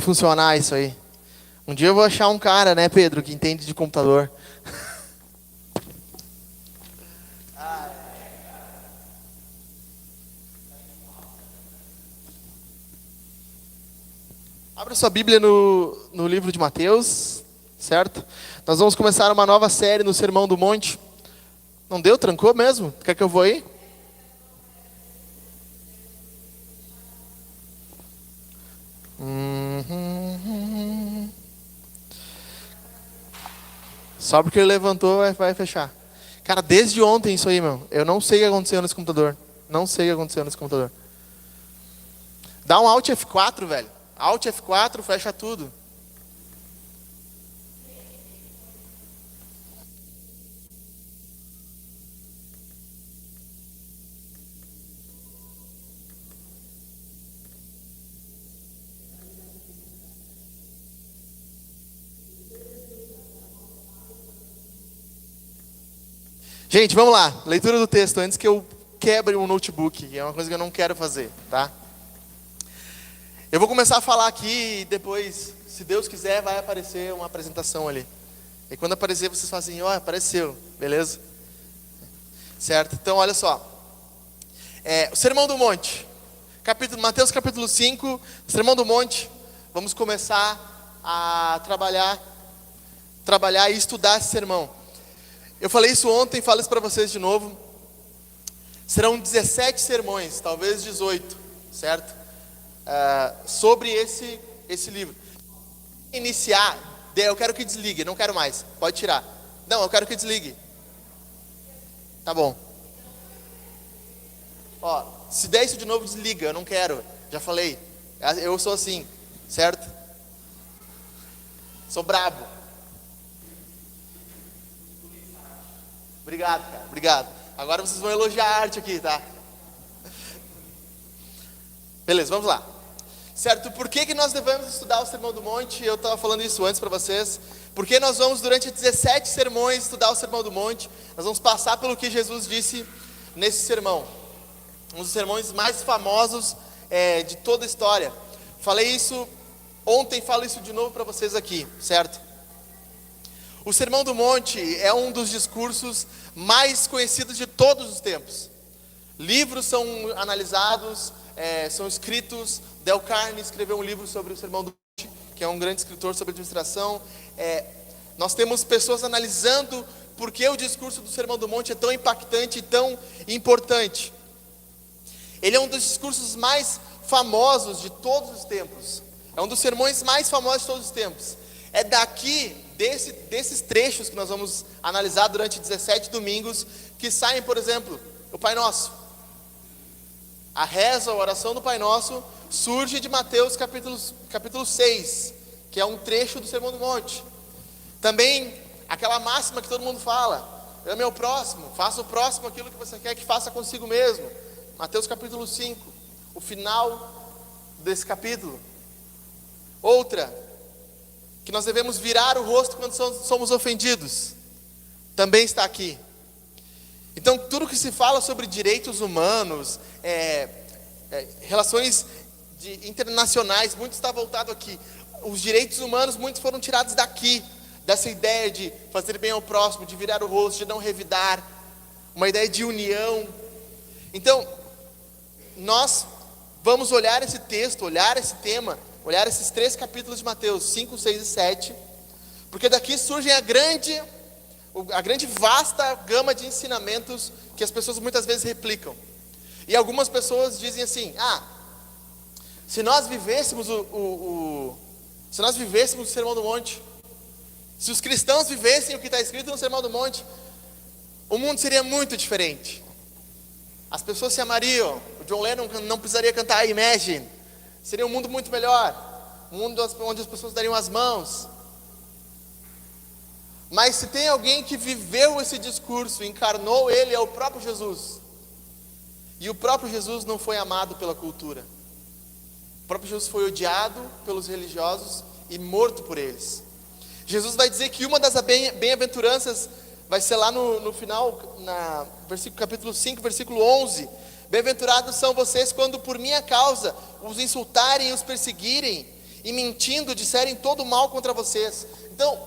Funcionar isso aí. Um dia eu vou achar um cara, né, Pedro, que entende de computador. Abra sua Bíblia no livro de Mateus, certo? Nós vamos começar uma nova série no Sermão do Monte. Não deu? Trancou mesmo? Quer que eu vou aí? Só porque ele levantou vai fechar. Cara, desde ontem isso aí, meu. Eu não sei o que aconteceu nesse computador. Não sei o que aconteceu nesse computador. Dá um Alt F4, velho. Alt F4, fecha tudo. Gente, vamos lá. Leitura do texto antes que eu quebre um notebook, que é uma coisa que eu não quero fazer, tá? Eu vou começar a falar aqui e depois, se Deus quiser, vai aparecer uma apresentação ali. E quando aparecer, vocês fazem, ó, apareceu, beleza? Certo? Então, olha só. O Sermão do Monte. Mateus capítulo 5, Sermão do Monte. Vamos começar a trabalhar e estudar esse sermão. Eu falei isso ontem, falo isso para vocês de novo. Serão 17 sermões, talvez 18, certo? Sobre esse livro. Iniciar, eu quero que desligue, não quero mais, pode tirar. Não, eu quero que desligue. Tá bom. Ó, se der isso de novo, desliga, eu não quero, já falei. Eu sou assim, certo? Sou brabo. Obrigado, cara, obrigado. Agora vocês vão elogiar a arte aqui, tá? Beleza, vamos lá. Certo, por que nós devemos estudar o Sermão do Monte? Eu estava falando isso antes para vocês. Porque nós vamos, durante 17 sermões, estudar o Sermão do Monte. Nós vamos passar pelo que Jesus disse nesse sermão. Um dos sermões mais famosos de toda a história. Falei isso ontem, falo isso de novo para vocês aqui, certo? O Sermão do Monte é um dos discursos mais conhecidos de todos os tempos. Livros são analisados, são escritos. Dale Carnegie escreveu um livro sobre o Sermão do Monte, que é um grande escritor sobre administração. Nós temos pessoas analisando por que o discurso do Sermão do Monte é tão impactante e tão importante. Ele é um dos discursos mais famosos de todos os tempos. É um dos sermões mais famosos de todos os tempos. É daqui, desses trechos que nós vamos analisar durante 17 domingos, que saem, por exemplo, o Pai Nosso. A reza, a oração do Pai Nosso, surge de Mateus capítulo 6, que é um trecho do Sermão do Monte. Também, aquela máxima que todo mundo fala, ame ao próximo, faça o próximo aquilo que você quer que faça consigo mesmo. Mateus capítulo 5, o final desse capítulo. Outra, que nós devemos virar o rosto quando somos ofendidos, também está aqui. Então, tudo que se fala sobre direitos humanos, relações internacionais, muito está voltado aqui. Os direitos humanos, muitos foram tirados daqui, dessa ideia de fazer bem ao próximo, de virar o rosto, de não revidar, uma ideia de união. Então, nós vamos olhar esse texto, olhar esse tema, olhar esses 3 capítulos de Mateus, 5, 6 e 7, porque daqui surgem a grande vasta gama de ensinamentos que as pessoas muitas vezes replicam. E algumas pessoas dizem assim, se nós vivêssemos o Sermão do Monte, se os cristãos vivessem o que está escrito no Sermão do Monte, o mundo seria muito diferente. As pessoas se amariam, o John Lennon não precisaria cantar Imagine, seria um mundo muito melhor, um mundo onde as pessoas dariam as mãos. Mas se tem alguém que viveu esse discurso, encarnou ele, é o próprio Jesus. E o próprio Jesus não foi amado pela cultura. O próprio Jesus foi odiado pelos religiosos e morto por eles. Jesus vai dizer que uma das bem-aventuranças vai ser lá no final, capítulo 5, versículo 11. Bem-aventurados são vocês quando por minha causa os insultarem e os perseguirem e mentindo disserem todo mal contra vocês. Então,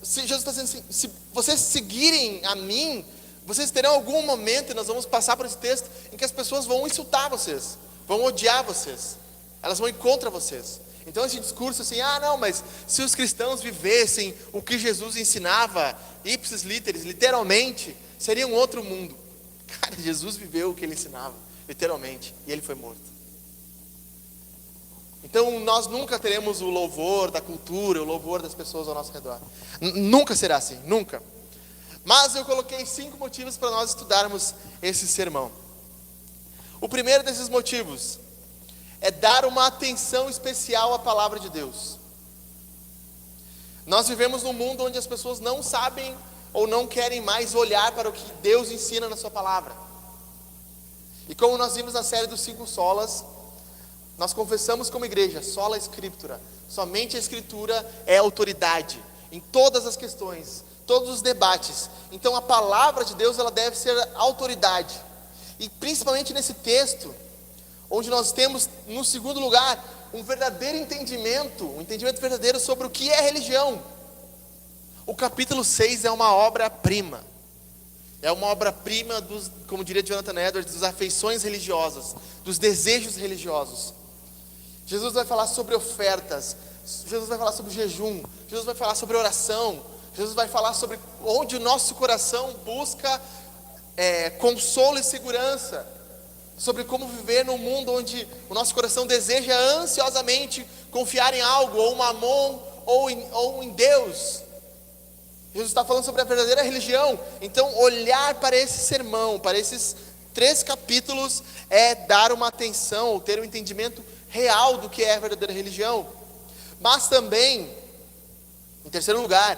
se Jesus está dizendo assim, se vocês seguirem a mim, vocês terão algum momento, e nós vamos passar por esse texto, em que as pessoas vão insultar vocês, vão odiar vocês, elas vão ir contra vocês. Então esse discurso assim, não, mas se os cristãos vivessem o que Jesus ensinava, ipsis literis, literalmente, seria um outro mundo. Cara, Jesus viveu o que ele ensinava, literalmente, e ele foi morto. Então nós nunca teremos o louvor da cultura, o louvor das pessoas ao nosso redor. Nunca será assim, nunca. Mas eu coloquei 5 motivos para nós estudarmos esse sermão. O primeiro desses motivos é dar uma atenção especial à palavra de Deus. Nós vivemos num mundo onde as pessoas não sabem ou não querem mais olhar para o que Deus ensina na sua palavra. E como nós vimos na série dos 5 solas, nós confessamos como igreja, sola scriptura, somente a escritura é autoridade em todas as questões, todos os debates. Então a palavra de Deus, ela deve ser autoridade. E principalmente nesse texto, onde nós temos, no segundo lugar, um verdadeiro entendimento, um entendimento verdadeiro sobre o que é religião. O capítulo 6 é uma obra-prima. É uma obra-prima dos, como diria Jonathan Edwards, das afeições religiosas, dos desejos religiosos. Jesus vai falar sobre ofertas, Jesus vai falar sobre jejum, Jesus vai falar sobre oração, Jesus vai falar sobre onde o nosso coração busca consolo e segurança, sobre como viver num mundo onde o nosso coração deseja ansiosamente confiar em algo, ou mamon, ou em Deus. Jesus está falando sobre a verdadeira religião. Então olhar para esse sermão, para esses 3 capítulos, é dar uma atenção, ou ter um entendimento real do que é a verdadeira religião. Mas também, em terceiro lugar,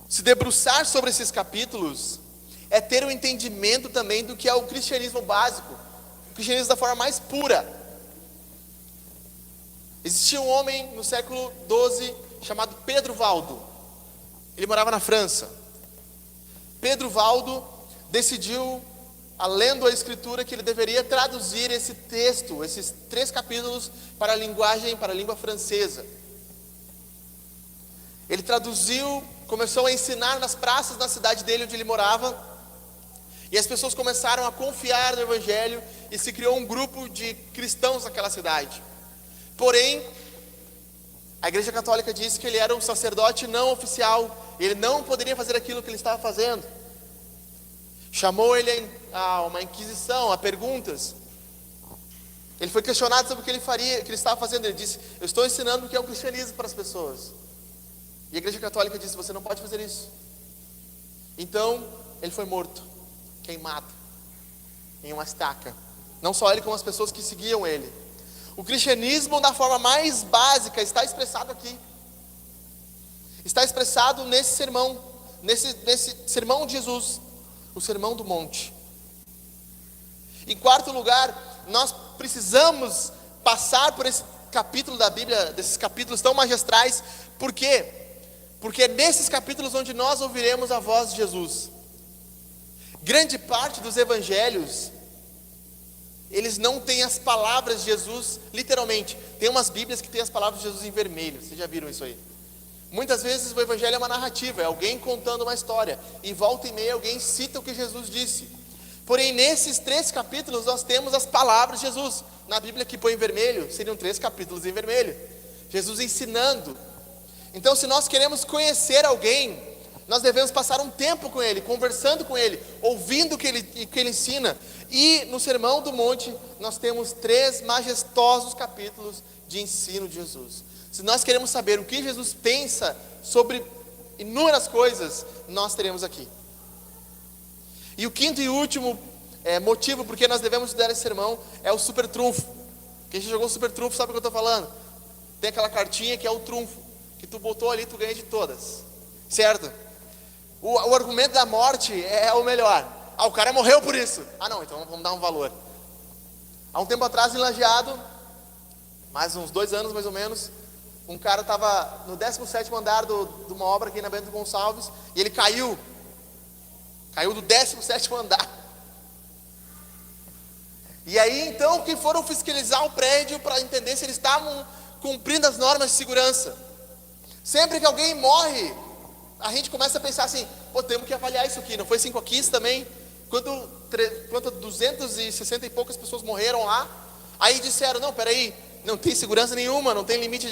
se debruçar sobre esses capítulos é ter um entendimento também do que é o cristianismo básico, o cristianismo da forma mais pura. Existia um homem no século XII chamado Pedro Valdo. Ele morava na França. Pedro Valdo decidiu, lendo a escritura, que ele deveria traduzir esse texto, esses 3 capítulos, para a língua francesa. Ele traduziu, começou a ensinar nas praças da cidade dele, onde ele morava, e as pessoas começaram a confiar no Evangelho, e se criou um grupo de cristãos naquela cidade. Porém, a Igreja Católica disse que ele era um sacerdote não oficial, ele não poderia fazer aquilo que ele estava fazendo. Chamou ele a uma inquisição, a perguntas. Ele foi questionado sobre o que ele faria, o que ele estava fazendo. Ele disse: eu estou ensinando o que é o cristianismo para as pessoas. E a Igreja Católica disse: você não pode fazer isso. Então ele foi morto, queimado em uma estaca. Não só ele, como as pessoas que seguiam ele. O cristianismo, da forma mais básica, está expressado aqui. Está expressado nesse sermão, nesse sermão de Jesus, o Sermão do Monte. Em quarto lugar, nós precisamos passar por esse capítulo da Bíblia, desses capítulos tão magistrais. Por quê? Porque é nesses capítulos onde nós ouviremos a voz de Jesus. Grande parte dos evangelhos, eles não têm as palavras de Jesus, literalmente. Tem umas Bíblias que tem as palavras de Jesus em vermelho. Vocês já viram isso aí? Muitas vezes o evangelho é uma narrativa, é alguém contando uma história, e volta e meia alguém cita o que Jesus disse. Porém, nesses 3 capítulos nós temos as palavras de Jesus. Na Bíblia que põe em vermelho, seriam 3 capítulos em vermelho. Jesus ensinando. Então, se nós queremos conhecer alguém, nós devemos passar um tempo com ele, conversando com ele, ouvindo o que ele ensina. E no Sermão do Monte nós temos 3 majestosos capítulos de ensino de Jesus. Se nós queremos saber o que Jesus pensa sobre inúmeras coisas, nós teremos aqui. E o quinto e último motivo porque nós devemos estudar esse sermão é o super trunfo. Quem já jogou super trunfo sabe o que eu estou falando. Tem aquela cartinha que é o trunfo, que tu botou ali, tu ganha de todas, certo? O argumento da morte é o melhor. O cara morreu por isso. Não, então vamos dar um valor. Há um tempo atrás, em Lajeado, mais uns 2 anos mais ou menos, um cara estava no 17º andar de uma obra aqui na Bento Gonçalves, e ele caiu do 17º andar. E aí então que foram fiscalizar o prédio para entender se eles estavam cumprindo as normas de segurança. Sempre que alguém morre, a gente começa a pensar assim, pô, temos que avaliar isso aqui. Não foi 5 aqui também? Quanto 260 e poucas pessoas morreram lá? Aí disseram, não, peraí, não tem segurança nenhuma, não tem limite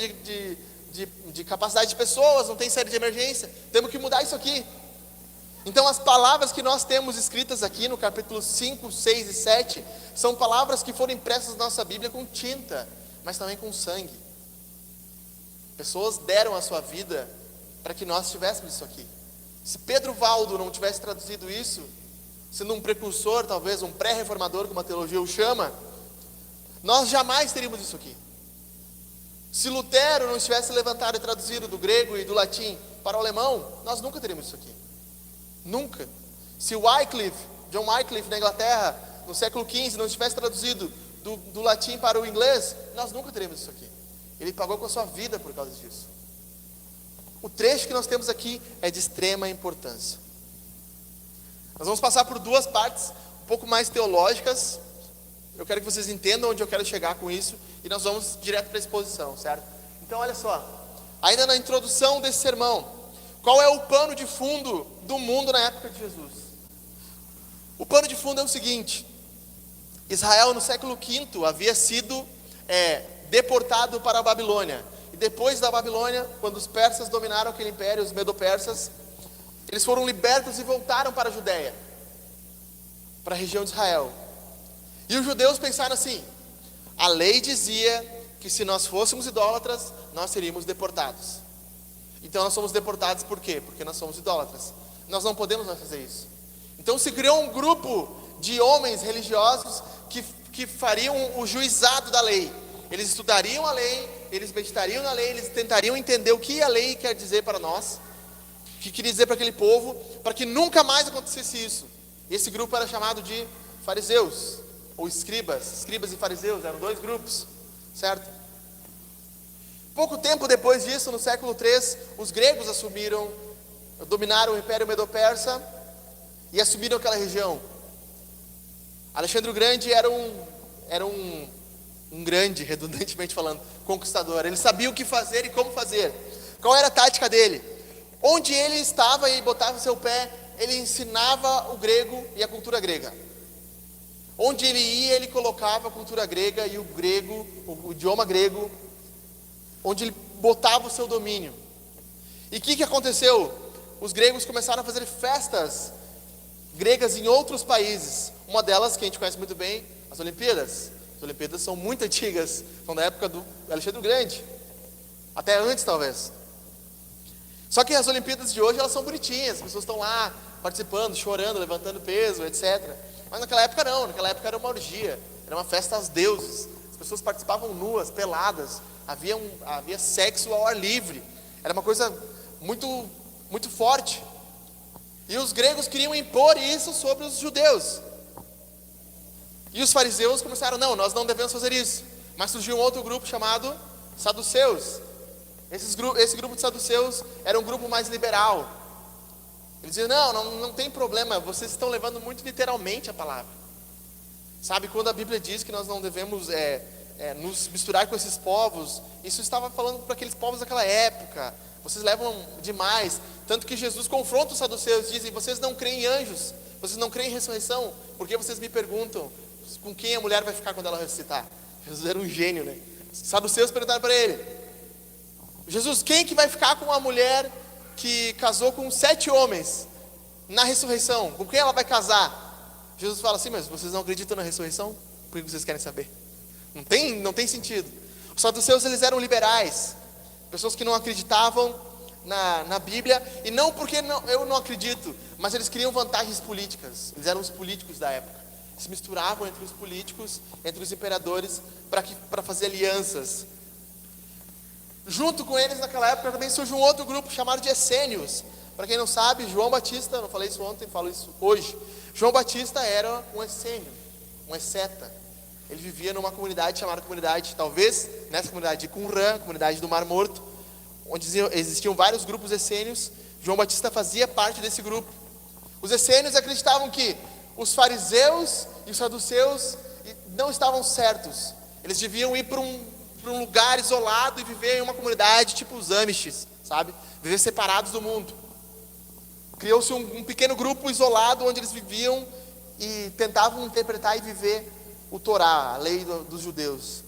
de capacidade de pessoas, não tem série de emergência, temos que mudar isso aqui. Então as palavras que nós temos escritas aqui no capítulo 5, 6 e 7, são palavras que foram impressas na nossa Bíblia com tinta, mas também com sangue. Pessoas deram a sua vida para que nós tivéssemos isso aqui. Se Pedro Valdo não tivesse traduzido isso, sendo um precursor, talvez um pré-reformador, como a teologia o chama, nós jamais teríamos isso aqui. Se Lutero não tivesse levantado e traduzido do grego e do latim para o alemão, nós nunca teríamos isso aqui. Nunca. Se John Wycliffe na Inglaterra, no século XV, não tivesse traduzido do latim para o inglês, nós nunca teríamos isso aqui. Ele pagou com a sua vida por causa disso. O trecho que nós temos aqui é de extrema importância. Nós vamos passar por 2 partes, um pouco mais teológicas. Eu quero que vocês entendam onde eu quero chegar com isso, e nós vamos direto para a exposição, certo? Então olha só, ainda na introdução desse sermão, qual é o pano de fundo do mundo na época de Jesus? O pano de fundo é o seguinte: Israel no século V havia sido deportado para a Babilônia. E depois da Babilônia, quando os persas dominaram aquele império, os medo-persas, eles foram libertos e voltaram para a Judéia, para a região de Israel. E os judeus pensaram assim: a lei dizia que se nós fôssemos idólatras, nós seríamos deportados. Então nós somos deportados por quê? Porque nós somos idólatras. Nós não podemos mais fazer isso. Então se criou um grupo de homens religiosos que fariam o juizado da lei. Eles estudariam a lei, eles meditariam na lei, eles tentariam entender o que a lei quer dizer para nós, o que queria dizer para aquele povo, para que nunca mais acontecesse isso. Esse grupo era chamado de fariseus, ou escribas e fariseus, eram 2 grupos, certo? Pouco tempo depois disso, no século III, os gregos dominaram o Império Medo-Persa e assumiram aquela região. Alexandre o Grande era um grande, redundantemente falando, conquistador. Ele sabia o que fazer e como fazer. Qual era a tática dele? Onde ele estava e botava seu pé, ele ensinava o grego e a cultura grega. Onde ele ia, ele colocava a cultura grega e o idioma grego, onde ele botava o seu domínio. E o que aconteceu? Os gregos começaram a fazer festas gregas em outros países. Uma delas, que a gente conhece muito bem, as Olimpíadas. As Olimpíadas são muito antigas, são da época do Alexandre o Grande, até antes talvez. Só que as Olimpíadas de hoje, elas são bonitinhas, as pessoas estão lá participando, chorando, levantando peso, etc. Mas naquela época não, naquela época era uma orgia, era uma festa aos deuses. As pessoas participavam nuas, peladas, havia sexo ao ar livre, era uma coisa muito, muito forte. E os gregos queriam impor isso sobre os judeus. E os fariseus começaram, não, nós não devemos fazer isso. Mas surgiu um outro grupo chamado saduceus. Esse grupo de saduceus era um grupo mais liberal. Eles diziam, não tem problema, vocês estão levando muito literalmente a palavra. Sabe, quando a Bíblia diz que nós não devemos nos misturar com esses povos, isso estava falando para aqueles povos daquela época. Vocês levam demais. Tanto que Jesus confronta os saduceus, dizem, vocês não creem em anjos, vocês não creem em ressurreição, por que vocês me perguntam com quem a mulher vai ficar quando ela ressuscitar? Jesus era um gênio, né? Os saduceus perguntaram para ele, Jesus, quem que vai ficar com a mulher que casou com 7 homens na ressurreição? Com quem ela vai casar? Jesus fala assim, mas vocês não acreditam na ressurreição? Por que vocês querem saber? Não tem sentido. Os saduceus, eles eram liberais, pessoas que não acreditavam na Bíblia, e não porque eu não acredito, mas eles queriam vantagens políticas. Eles eram os políticos da época, se misturavam entre os políticos, entre os imperadores, para fazer alianças. Junto com eles naquela época também surge um outro grupo chamado de essênios. Para quem não sabe, João Batista, não falei isso ontem, falo isso hoje. João Batista era um essênio, um asceta. Ele vivia numa comunidade chamada talvez nessa comunidade de Qumran, comunidade do Mar Morto, onde existiam vários grupos essênios. João Batista fazia parte desse grupo. Os essênios acreditavam que os fariseus e os saduceus não estavam certos. Eles deviam ir para um para um lugar isolado e viver em uma comunidade tipo os Amishes, sabe? Viver separados do mundo. Criou-se um pequeno grupo isolado onde eles viviam e tentavam interpretar e viver o Torá, a lei dos judeus.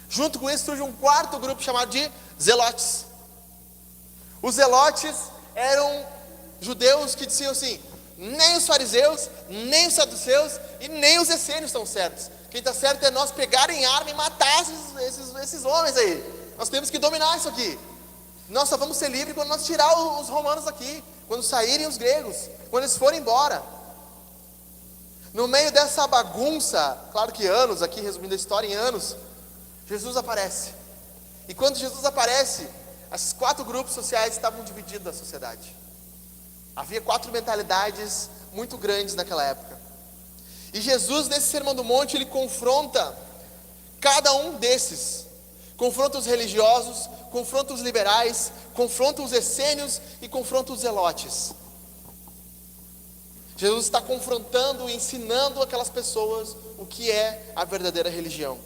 Junto com isso surge um quarto grupo chamado de Zelotes. Os Zelotes eram judeus que diziam assim: nem os fariseus, nem os saduceus e nem os essênios estão certos. Quem está certo é nós pegar em arma e matar esses homens aí. Nós temos que dominar isso aqui. Nós só vamos ser livres quando nós tirar os romanos daqui, quando saírem os gregos, quando eles forem embora. No meio dessa bagunça, claro que anos, aqui resumindo a história em anos, Jesus aparece. E quando Jesus aparece, esses 4 grupos sociais estavam divididos da sociedade. Havia 4 mentalidades muito grandes naquela época. E Jesus, nesse Sermão do Monte, ele confronta cada um desses. Confronta os religiosos, confronta os liberais, confronta os essênios e confronta os zelotes. Jesus está confrontando e ensinando aquelas pessoas o que é a verdadeira religião.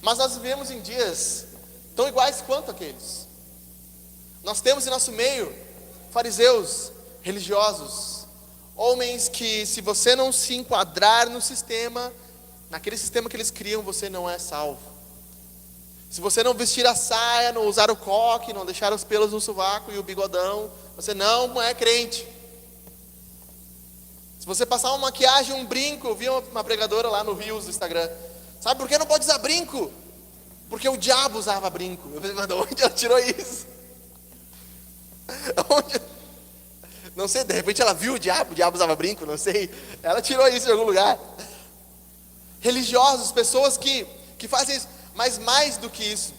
Mas nós vivemos em dias tão iguais quanto aqueles. Nós temos em nosso meio fariseus, religiosos, homens que, se você não se enquadrar no sistema, naquele sistema que eles criam, você não é salvo. Se você não vestir a saia, não usar o coque, não deixar os pelos no sovaco e o bigodão, você não é crente. Se você passar uma maquiagem, um brinco, eu vi uma pregadora lá no Rios do Instagram. Sabe por que não pode usar brinco? Porque o diabo usava brinco. Eu falei, mas de onde ela tirou isso? Onde? Não sei, de repente ela viu o diabo usava brinco, não sei. Ela tirou isso de algum lugar. Religiosos, pessoas que fazem isso. Mas mais do que isso,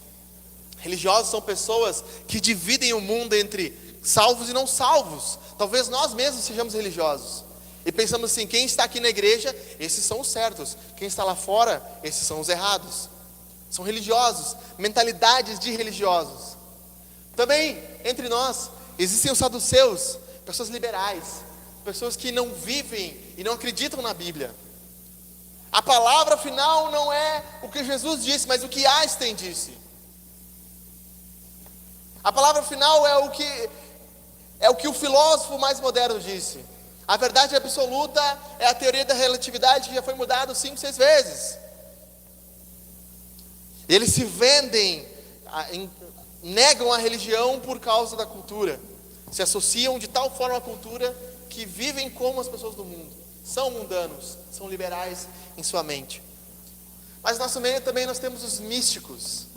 religiosos são pessoas que dividem o mundo entre salvos e não salvos. Talvez nós mesmos sejamos religiosos. E pensamos assim: quem está aqui na igreja, esses são os certos. Quem está lá fora, esses são os errados. São religiosos, mentalidades de religiosos. Também, entre nós, existem os saduceus, pessoas liberais, pessoas que não vivem e não acreditam na Bíblia. A palavra final não é o que Jesus disse, mas o que Einstein disse. A palavra final é o que o filósofo mais moderno disse. A verdade absoluta é a teoria da relatividade, que já foi mudada 5, 6 vezes. Eles se vendem, negam a religião por causa da cultura. Se associam de tal forma à cultura que vivem como as pessoas do mundo. São mundanos, são liberais em sua mente. Mas no nosso meio também nós temos os místicos,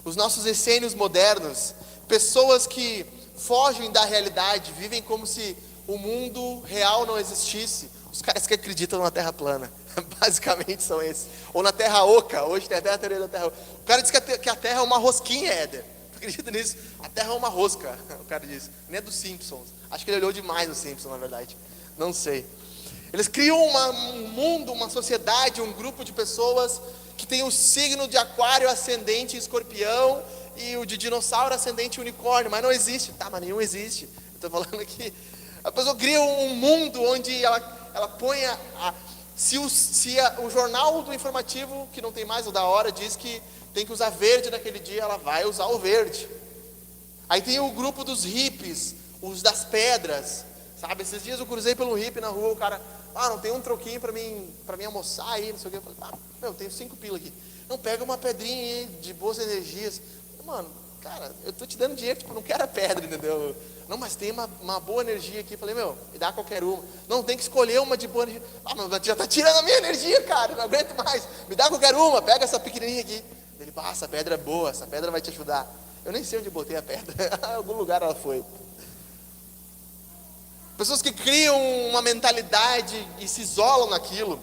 os nossos essênios modernos, pessoas que fogem da realidade, vivem como se o mundo real não existisse. Os caras que acreditam na terra plana, basicamente são esses. Ou na terra oca, hoje tem até a teoria da terra oca. O cara diz que a terra é uma rosquinha, Éder. Tu acredita nisso? A terra é uma rosca, o cara diz. Nem é dos Simpsons. Acho que ele olhou demais os Simpsons, na verdade. Não sei. Eles criam um mundo, uma sociedade, um grupo de pessoas que tem o signo de aquário ascendente escorpião e o de dinossauro ascendente unicórnio, mas não existe. Tá, mas nenhum existe. Eu estou falando aqui. A pessoa cria um mundo onde ela põe o jornal do informativo, que não tem mais o da hora, diz que tem que usar verde naquele dia, ela vai usar o verde. Aí tem o grupo dos hippies, os das pedras, sabe? Esses dias eu cruzei pelo hippie na rua, o cara, não tem um troquinho para mim almoçar aí, não sei o que. Eu falei, tenho 5 pila aqui. Não, pega uma pedrinha aí de boas energias. Mano, cara, eu tô te dando dinheiro, não quero a pedra, entendeu? Não, mas tem uma boa energia aqui. Eu falei, me dá qualquer uma. Não, tem que escolher uma de boa energia. Mas já tá tirando a minha energia, cara, não aguento mais. Me dá qualquer uma, pega essa pequenininha aqui. Ele, essa pedra é boa, essa pedra vai te ajudar. Eu nem sei onde botei a pedra, em algum lugar ela foi. Pessoas que criam uma mentalidade e se isolam naquilo.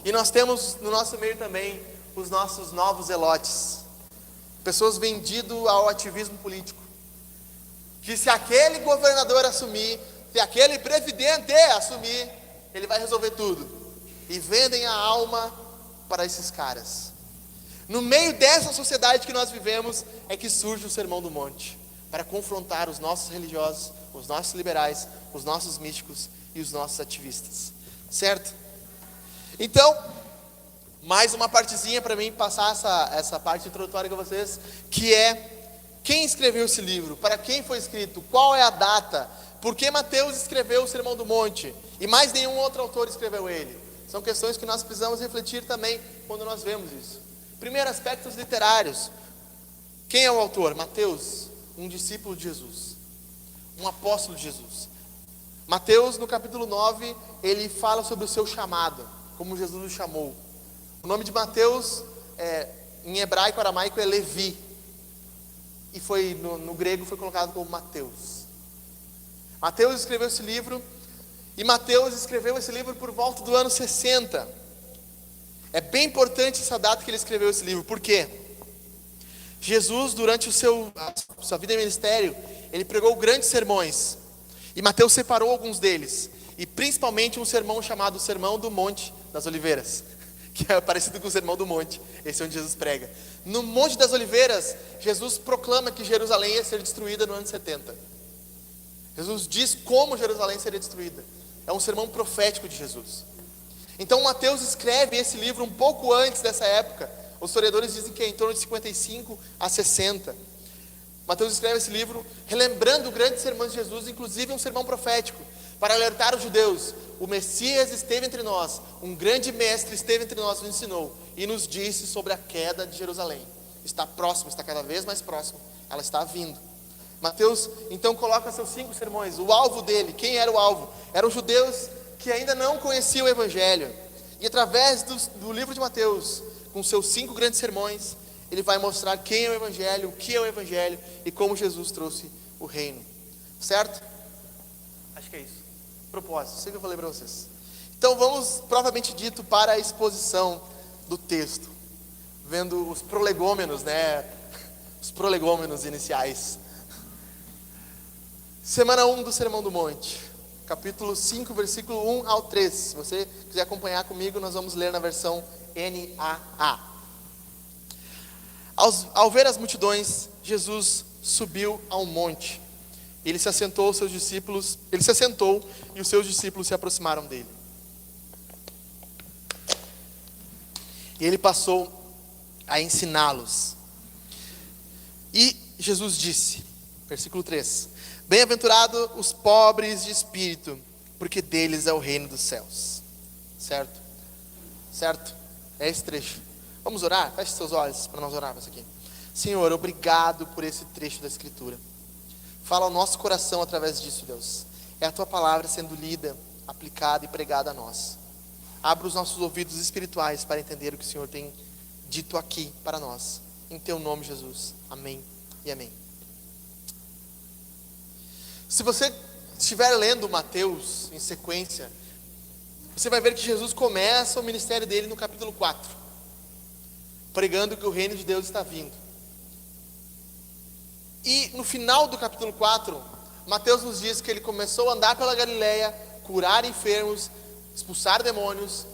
E nós temos no nosso meio também os nossos novos zelotes. Pessoas vendidas ao ativismo político. Que se aquele governador assumir, se aquele presidente assumir, ele vai resolver tudo. E vendem a alma para esses caras. No meio dessa sociedade que nós vivemos é que surge o Sermão do Monte, para confrontar os nossos religiosos, os nossos liberais, os nossos místicos e os nossos ativistas, certo? Então, mais uma partezinha para mim passar essa parte introdutória com vocês, que é quem escreveu esse livro, para quem foi escrito, qual é a data, por que Mateus escreveu o Sermão do Monte e mais nenhum outro autor escreveu ele. São questões que nós precisamos refletir também quando nós vemos isso. Primeiro, aspectos literários. Quem é o autor? Mateus, um discípulo de Jesus, um apóstolo de Jesus. Mateus, no capítulo 9, ele fala sobre o seu chamado, como Jesus o chamou. O nome de Mateus, em hebraico, aramaico, é Levi. E no grego foi colocado como Mateus. Mateus escreveu esse livro, e Mateus escreveu esse livro por volta do ano 60. É bem importante essa data que ele escreveu esse livro, por quê? Jesus, durante a sua vida em ministério, ele pregou grandes sermões, e Mateus separou alguns deles, e principalmente um sermão chamado Sermão do Monte das Oliveiras, que é parecido com o Sermão do Monte, esse é onde Jesus prega. No Monte das Oliveiras, Jesus proclama que Jerusalém ia ser destruída no ano 70. Jesus diz como Jerusalém seria destruída. É um sermão profético de Jesus. Então Mateus escreve esse livro um pouco antes dessa época. Os historiadores dizem que é em torno de 55 a 60. Mateus escreve esse livro relembrando grandes sermões de Jesus, inclusive um sermão profético, para alertar os judeus: o Messias esteve entre nós, um grande mestre esteve entre nós, nos ensinou e nos disse sobre a queda de Jerusalém. Está próximo, está cada vez mais próximo, ela está vindo. Mateus então coloca seus 5 sermões. O alvo dele, quem era o alvo? Eram os judeus que ainda não conheciam o Evangelho. E através do livro de Mateus, com seus 5 grandes sermões, ele vai mostrar quem é o Evangelho, o que é o Evangelho e como Jesus trouxe o reino. Certo? Acho que é isso. Propósito, sei que eu falei para vocês. Então vamos, propriamente dito, para a exposição do texto, vendo os prolegômenos, né? Os prolegômenos iniciais. Semana 1 do Sermão do Monte, capítulo 5, versículo 1 ao 3. Se você quiser acompanhar comigo, nós vamos ler na versão NAA. Ao ver as multidões, Jesus subiu ao monte. Ele se assentou e os seus discípulos se aproximaram dele. E ele passou a ensiná-los. E Jesus disse, versículo 3: bem-aventurados os pobres de espírito, porque deles é o reino dos céus. Certo? Certo? É esse trecho. Vamos orar? Feche seus olhos para nós orarmos aqui. Senhor, obrigado por esse trecho da Escritura. Fala ao nosso coração através disso, Deus. É a Tua palavra sendo lida, aplicada e pregada a nós. Abra os nossos ouvidos espirituais para entender o que o Senhor tem dito aqui para nós. Em Teu nome, Jesus. Amém e amém. Se você estiver lendo Mateus em sequência, você vai ver que Jesus começa o ministério dele no capítulo 4, pregando que o reino de Deus está vindo. E no final do capítulo 4, Mateus nos diz que ele começou a andar pela Galileia, curar enfermos, expulsar demônios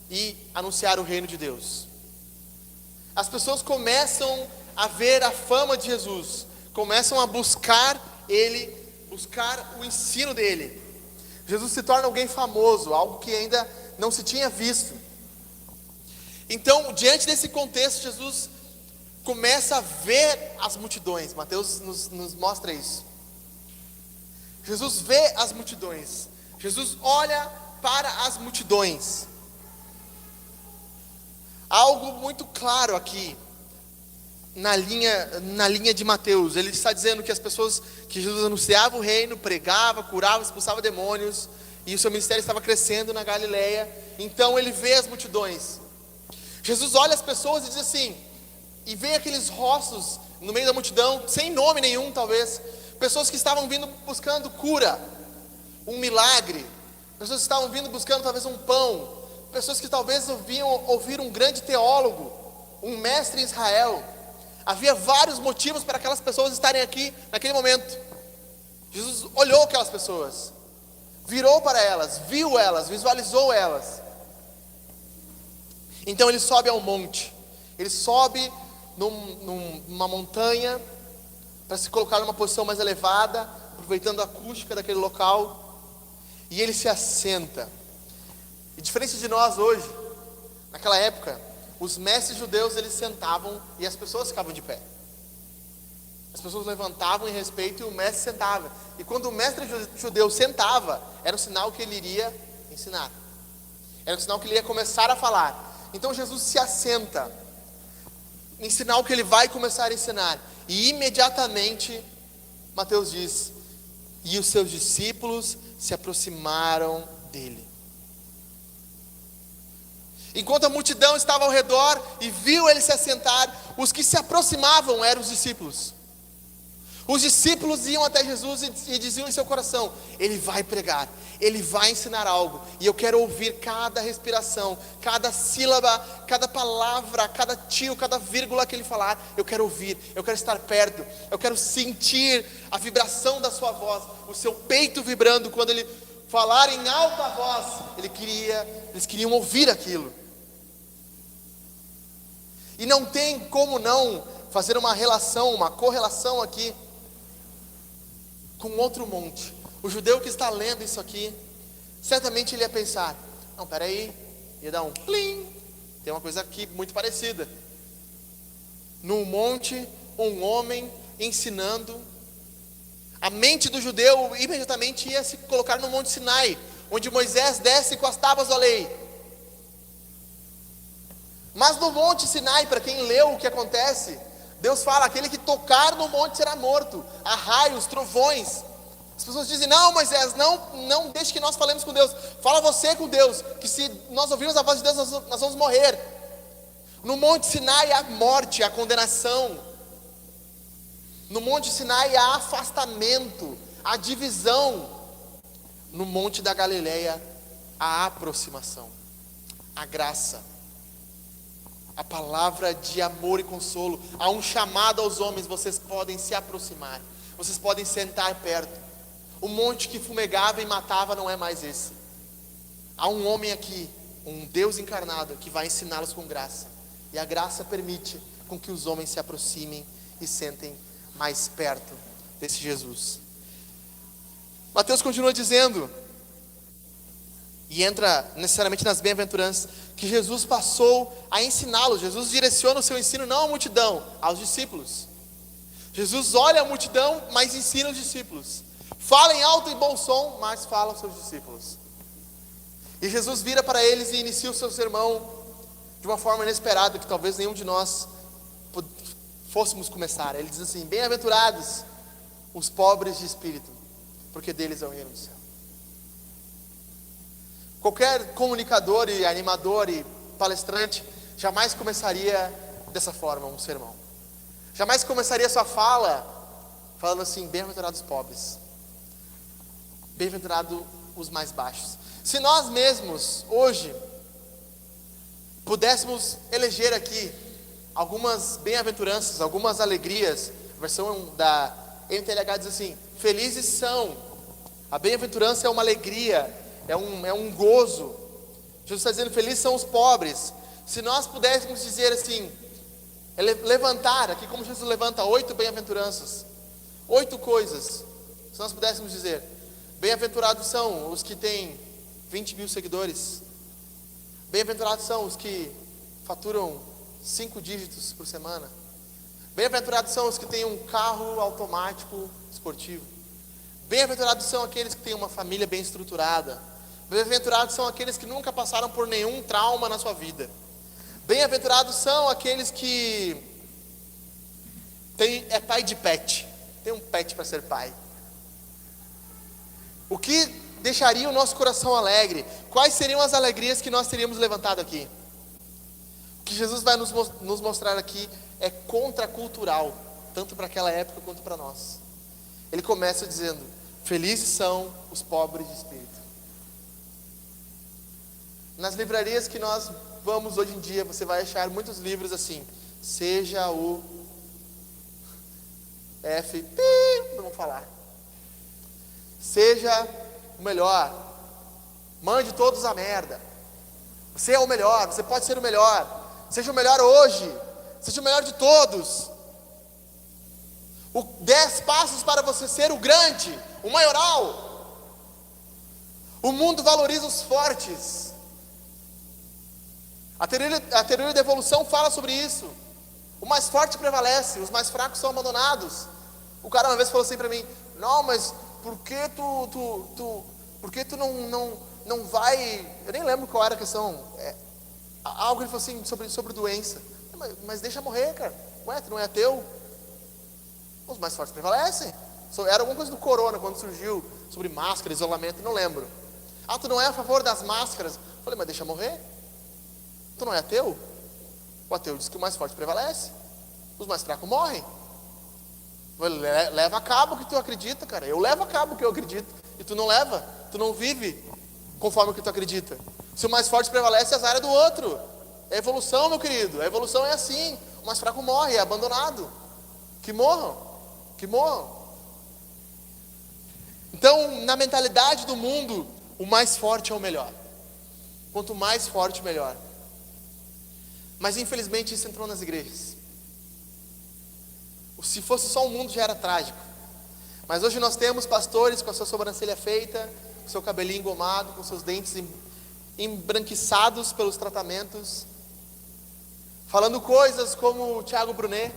e anunciar o reino de Deus. As pessoas começam a ver a fama de Jesus, começam a buscar ele, buscar o ensino dele. Jesus se torna alguém famoso, algo que ainda não se tinha visto. Então, diante desse contexto, Jesus começa a ver as multidões. Mateus nos mostra isso. Jesus vê as multidões. Jesus olha para as multidões. Algo muito claro aqui na linha de Mateus. Ele está dizendo que as pessoas, que Jesus anunciava o reino, pregava, curava, expulsava demônios, e o seu ministério estava crescendo na Galileia. Então ele vê as multidões. Jesus olha as pessoas e diz assim, e vê aqueles rostos no meio da multidão, sem nome nenhum talvez, pessoas que estavam vindo buscando cura, um milagre, pessoas que estavam vindo buscando talvez um pão, pessoas que talvez ouvir um grande teólogo, um mestre em Israel. Havia vários motivos para aquelas pessoas estarem aqui naquele momento. Jesus olhou aquelas pessoas, virou para elas, viu elas, visualizou elas. Então ele sobe ao monte, ele sobe numa montanha para se colocar numa posição mais elevada, aproveitando a acústica daquele local, e ele se assenta. E diferente de nós hoje, naquela época, os mestres judeus, eles sentavam e as pessoas ficavam de pé. As pessoas levantavam em respeito e o mestre sentava. E quando o mestre judeu sentava, era um sinal que ele iria ensinar. Era um sinal que ele ia começar a falar. Então Jesus se assenta, em sinal que ele vai começar a ensinar. E imediatamente, Mateus diz, e os seus discípulos se aproximaram dele. Enquanto a multidão estava ao redor e viu ele se assentar, os que se aproximavam eram os discípulos. Os discípulos iam até Jesus e diziam em seu coração: ele vai pregar, ele vai ensinar algo, e eu quero ouvir cada respiração, cada sílaba, cada palavra, cada tio, cada vírgula que ele falar. Eu quero ouvir, eu quero estar perto, eu quero sentir a vibração da sua voz, o seu peito vibrando quando ele falar em alta voz. Eles queriam ouvir aquilo. E não tem como não fazer uma relação, uma correlação aqui com outro monte. O judeu que está lendo isso aqui, certamente ele ia pensar: não, peraí, ia dar um plim, tem uma coisa aqui muito parecida. Num monte, um homem ensinando. A mente do judeu imediatamente ia se colocar no Monte Sinai, onde Moisés desce com as tábuas da lei. Mas no Monte Sinai, para quem leu o que acontece, Deus fala: aquele que tocar no monte será morto, há raios, trovões. As pessoas dizem: não, Moisés, não deixe que nós falemos com Deus, fala você com Deus, que se nós ouvirmos a voz de Deus, nós vamos morrer. No Monte Sinai há morte, há condenação. No Monte Sinai há afastamento, há divisão. No Monte da Galileia há aproximação, há graça, a palavra de amor e consolo. Há um chamado aos homens: vocês podem se aproximar, vocês podem sentar perto. O monte que fumegava e matava não é mais esse. Há um homem aqui, um Deus encarnado, que vai ensiná-los com graça. E a graça permite com que os homens se aproximem e sentem mais perto desse Jesus. Mateus continua dizendo, e entra necessariamente nas bem-aventuranças, que Jesus passou a ensiná-los. Jesus direciona o seu ensino não à multidão, aos discípulos. Jesus olha a multidão, mas ensina os discípulos. Fala em alto e bom som, mas fala aos seus discípulos. E Jesus vira para eles e inicia o seu sermão de uma forma inesperada, que talvez nenhum de nós fôssemos começar. Ele diz assim: bem-aventurados os pobres de espírito, porque deles é o reino do céu. Qualquer comunicador e animador e palestrante jamais começaria dessa forma um sermão. Jamais começaria sua fala falando assim: bem-aventurados os pobres, bem-aventurados os mais baixos. Se nós mesmos hoje pudéssemos eleger aqui algumas bem-aventuranças, algumas alegrias, a versão da NTLH diz assim: felizes são. A bem-aventurança é uma alegria, é um gozo. Jesus está dizendo: felizes são os pobres. Se nós pudéssemos dizer assim, levantar aqui, como Jesus levanta 8 bem-aventuranças, 8 coisas. Se nós pudéssemos dizer: bem-aventurados são os que têm 20 mil seguidores, bem-aventurados são os que faturam 5 dígitos por semana, bem-aventurados são os que têm um carro automático esportivo, bem-aventurados são aqueles que têm uma família bem estruturada, bem-aventurados são aqueles que nunca passaram por nenhum trauma na sua vida, bem-aventurados são aqueles que é pai de pet, tem um pet para ser pai. O que deixaria o nosso coração alegre? Quais seriam as alegrias que nós teríamos levantado aqui? O que Jesus vai nos mostrar aqui é contracultural, tanto para aquela época quanto para nós. Ele começa dizendo: felizes são os pobres de espírito. Nas livrarias que nós vamos hoje em dia, você vai achar muitos livros assim: seja o não vou falar, seja o melhor, mande todos a merda, você é o melhor, você pode ser o melhor, seja o melhor hoje, seja o melhor de todos, 10 passos para você ser o grande, o maioral. O mundo valoriza os fortes, A teoria da evolução fala sobre isso. O mais forte prevalece, os mais fracos são abandonados. O cara uma vez falou assim para mim: não, mas por que tu não vai... Eu nem lembro qual era a questão. Algo que ele falou assim sobre doença. Mas deixa morrer, cara. Ué, tu não é ateu? Os mais fortes prevalecem. Era alguma coisa do corona, quando surgiu, sobre máscara, isolamento, não lembro. Ah, tu não é a favor das máscaras? Eu falei, mas deixa morrer. Tu não é ateu? O ateu diz que o mais forte prevalece. Os mais fracos morrem. Leva a cabo o que tu acredita, cara. Eu levo a cabo o que eu acredito. E tu não leva. Tu não vive conforme o que tu acredita. Se o mais forte prevalece, as áreas do outro. É evolução, meu querido. A evolução é assim. O mais fraco morre, é abandonado. Que morram. Então, na mentalidade do mundo, o mais forte é o melhor. Quanto mais forte, melhor. Mas infelizmente isso entrou nas igrejas. Se fosse só o mundo já era trágico. Mas hoje nós temos pastores com a sua sobrancelha feita, com seu cabelinho engomado, com seus dentes embranquiçados pelos tratamentos, falando coisas como o Thiago Brunet,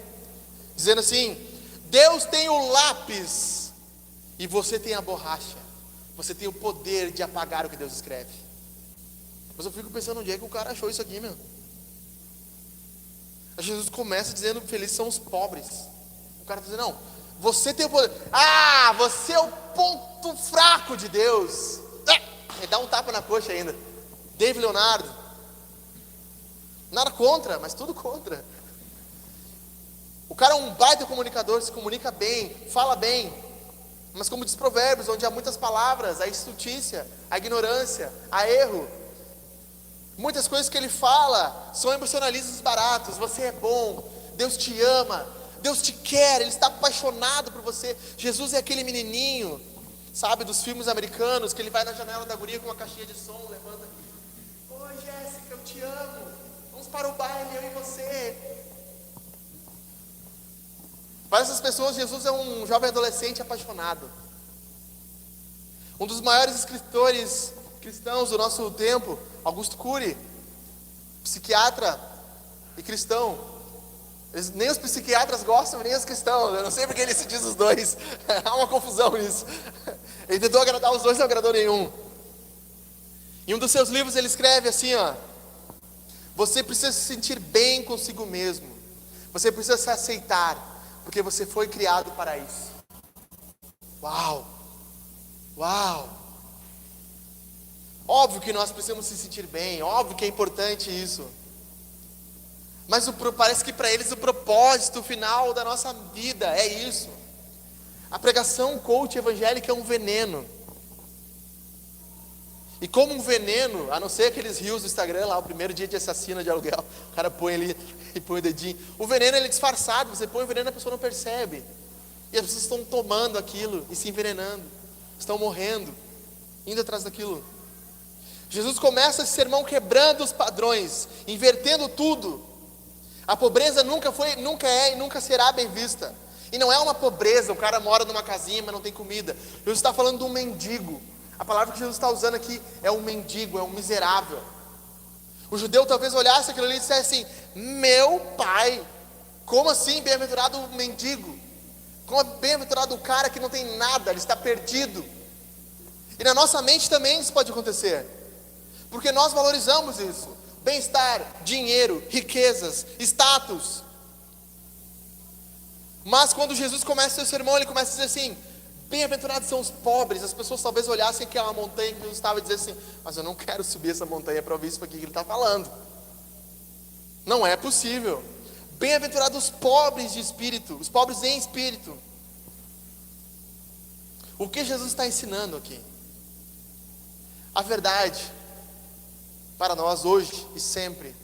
dizendo assim: Deus tem o lápis e você tem a borracha. Você tem o poder de apagar o que Deus escreve. Mas eu fico pensando, onde é que o cara achou isso aqui, meu? Jesus começa dizendo: felizes são os pobres. O cara está dizendo: não, você tem o poder. Ah, você é o ponto fraco de Deus. Ele dá um tapa na coxa ainda. David Leonardo. Nada contra, mas tudo contra. O cara é um baita comunicador, se comunica bem, fala bem. Mas como diz Provérbios, onde há muitas palavras, há estultícia, há ignorância, há erro. Muitas coisas que ele fala são emocionalismos baratos. Você é bom, Deus te ama, Deus te quer, Ele está apaixonado por você. Jesus é aquele menininho, sabe, dos filmes americanos, que ele vai na janela da guria com uma caixinha de som, levanta aqui: oi Jéssica, eu te amo, vamos para o baile, eu e você. Para essas pessoas, Jesus é um jovem adolescente apaixonado. Um dos maiores escritores cristãos do nosso tempo, Augusto Cury, psiquiatra e cristão. Nem os psiquiatras gostam, nem os cristãos. Eu não sei porque ele se diz os dois. Há uma confusão nisso. Ele tentou agradar os dois, não agradou nenhum. Em um dos seus livros ele escreve assim, ó: você precisa se sentir bem consigo mesmo. Você precisa se aceitar, porque você foi criado para isso. Uau! Uau! Óbvio que nós precisamos se sentir bem, óbvio que é importante isso. Mas parece que para eles o propósito final da nossa vida é isso. A pregação coach evangélica é um veneno. E como um veneno, a não ser aqueles rios do Instagram lá, o primeiro dia de assassino de aluguel, o cara põe ali e põe o dedinho. O veneno ele é disfarçado, você põe o veneno e a pessoa não percebe. E as pessoas estão tomando aquilo e se envenenando, estão morrendo, indo atrás daquilo. Jesus começa esse sermão quebrando os padrões, invertendo tudo. A pobreza nunca é e nunca será bem vista. E não é uma pobreza, o cara mora numa casinha, mas não tem comida. Jesus está falando de um mendigo. A palavra que Jesus está usando aqui é um mendigo, é um miserável. O judeu talvez olhasse aquilo ali e dissesse assim: meu pai, como assim bem-aventurado o mendigo? Como é bem-aventurado o cara que não tem nada, ele está perdido. E na nossa mente também isso pode acontecer, porque nós valorizamos isso: bem-estar, dinheiro, riquezas, status. Mas quando Jesus começa o seu sermão, ele começa a dizer assim: bem-aventurados são os pobres. As pessoas talvez olhassem aquela montanha que Jesus estava e dizendo assim: mas eu não quero subir essa montanha para ouvir isso aqui que ele está falando. Não é possível. Bem-aventurados os pobres de espírito, os pobres em espírito. O que Jesus está ensinando aqui? A verdade para nós hoje e sempre,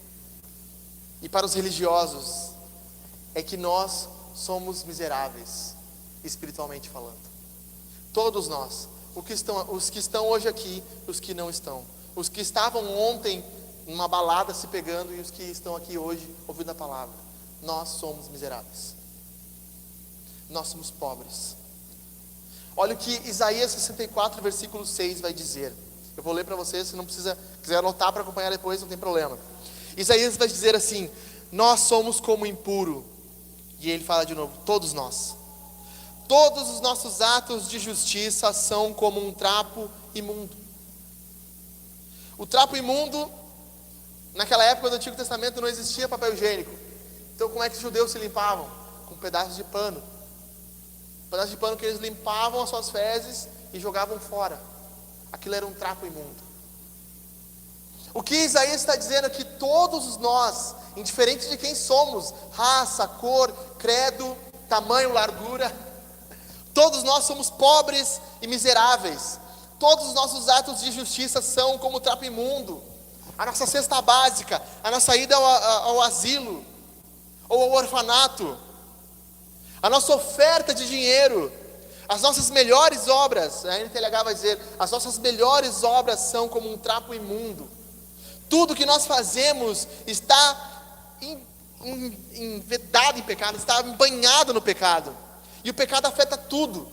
e para os religiosos, é que nós somos miseráveis, espiritualmente falando. Todos nós, os que estão hoje aqui, os que não estão, os que estavam ontem numa balada se pegando e os que estão aqui hoje ouvindo a palavra. Nós somos miseráveis, nós somos pobres. Olha o que Isaías 64, versículo 6 vai dizer. Eu vou ler para vocês, se não quiser anotar para acompanhar depois, não tem problema. Isaías vai dizer assim: nós somos como impuro. E ele fala de novo: todos nós. Todos os nossos atos de justiça são como um trapo imundo. O trapo imundo, naquela época do Antigo Testamento não existia papel higiênico. Então como é que os judeus se limpavam? Com pedaços de pano. Pedaços de pano que eles limpavam as suas fezes e jogavam fora. Aquilo era um trapo imundo. O que Isaías está dizendo é que todos nós, indiferente de quem somos, raça, cor, credo, tamanho, largura, todos nós somos pobres e miseráveis. Todos os nossos atos de justiça são como trapo imundo. A nossa cesta básica, a nossa ida ao asilo ou ao orfanato, a nossa oferta de dinheiro, as nossas melhores obras, a NTLH vai dizer, as nossas melhores obras são como um trapo imundo. Tudo que nós fazemos está envedado em pecado, está banhado no pecado. E o pecado afeta tudo.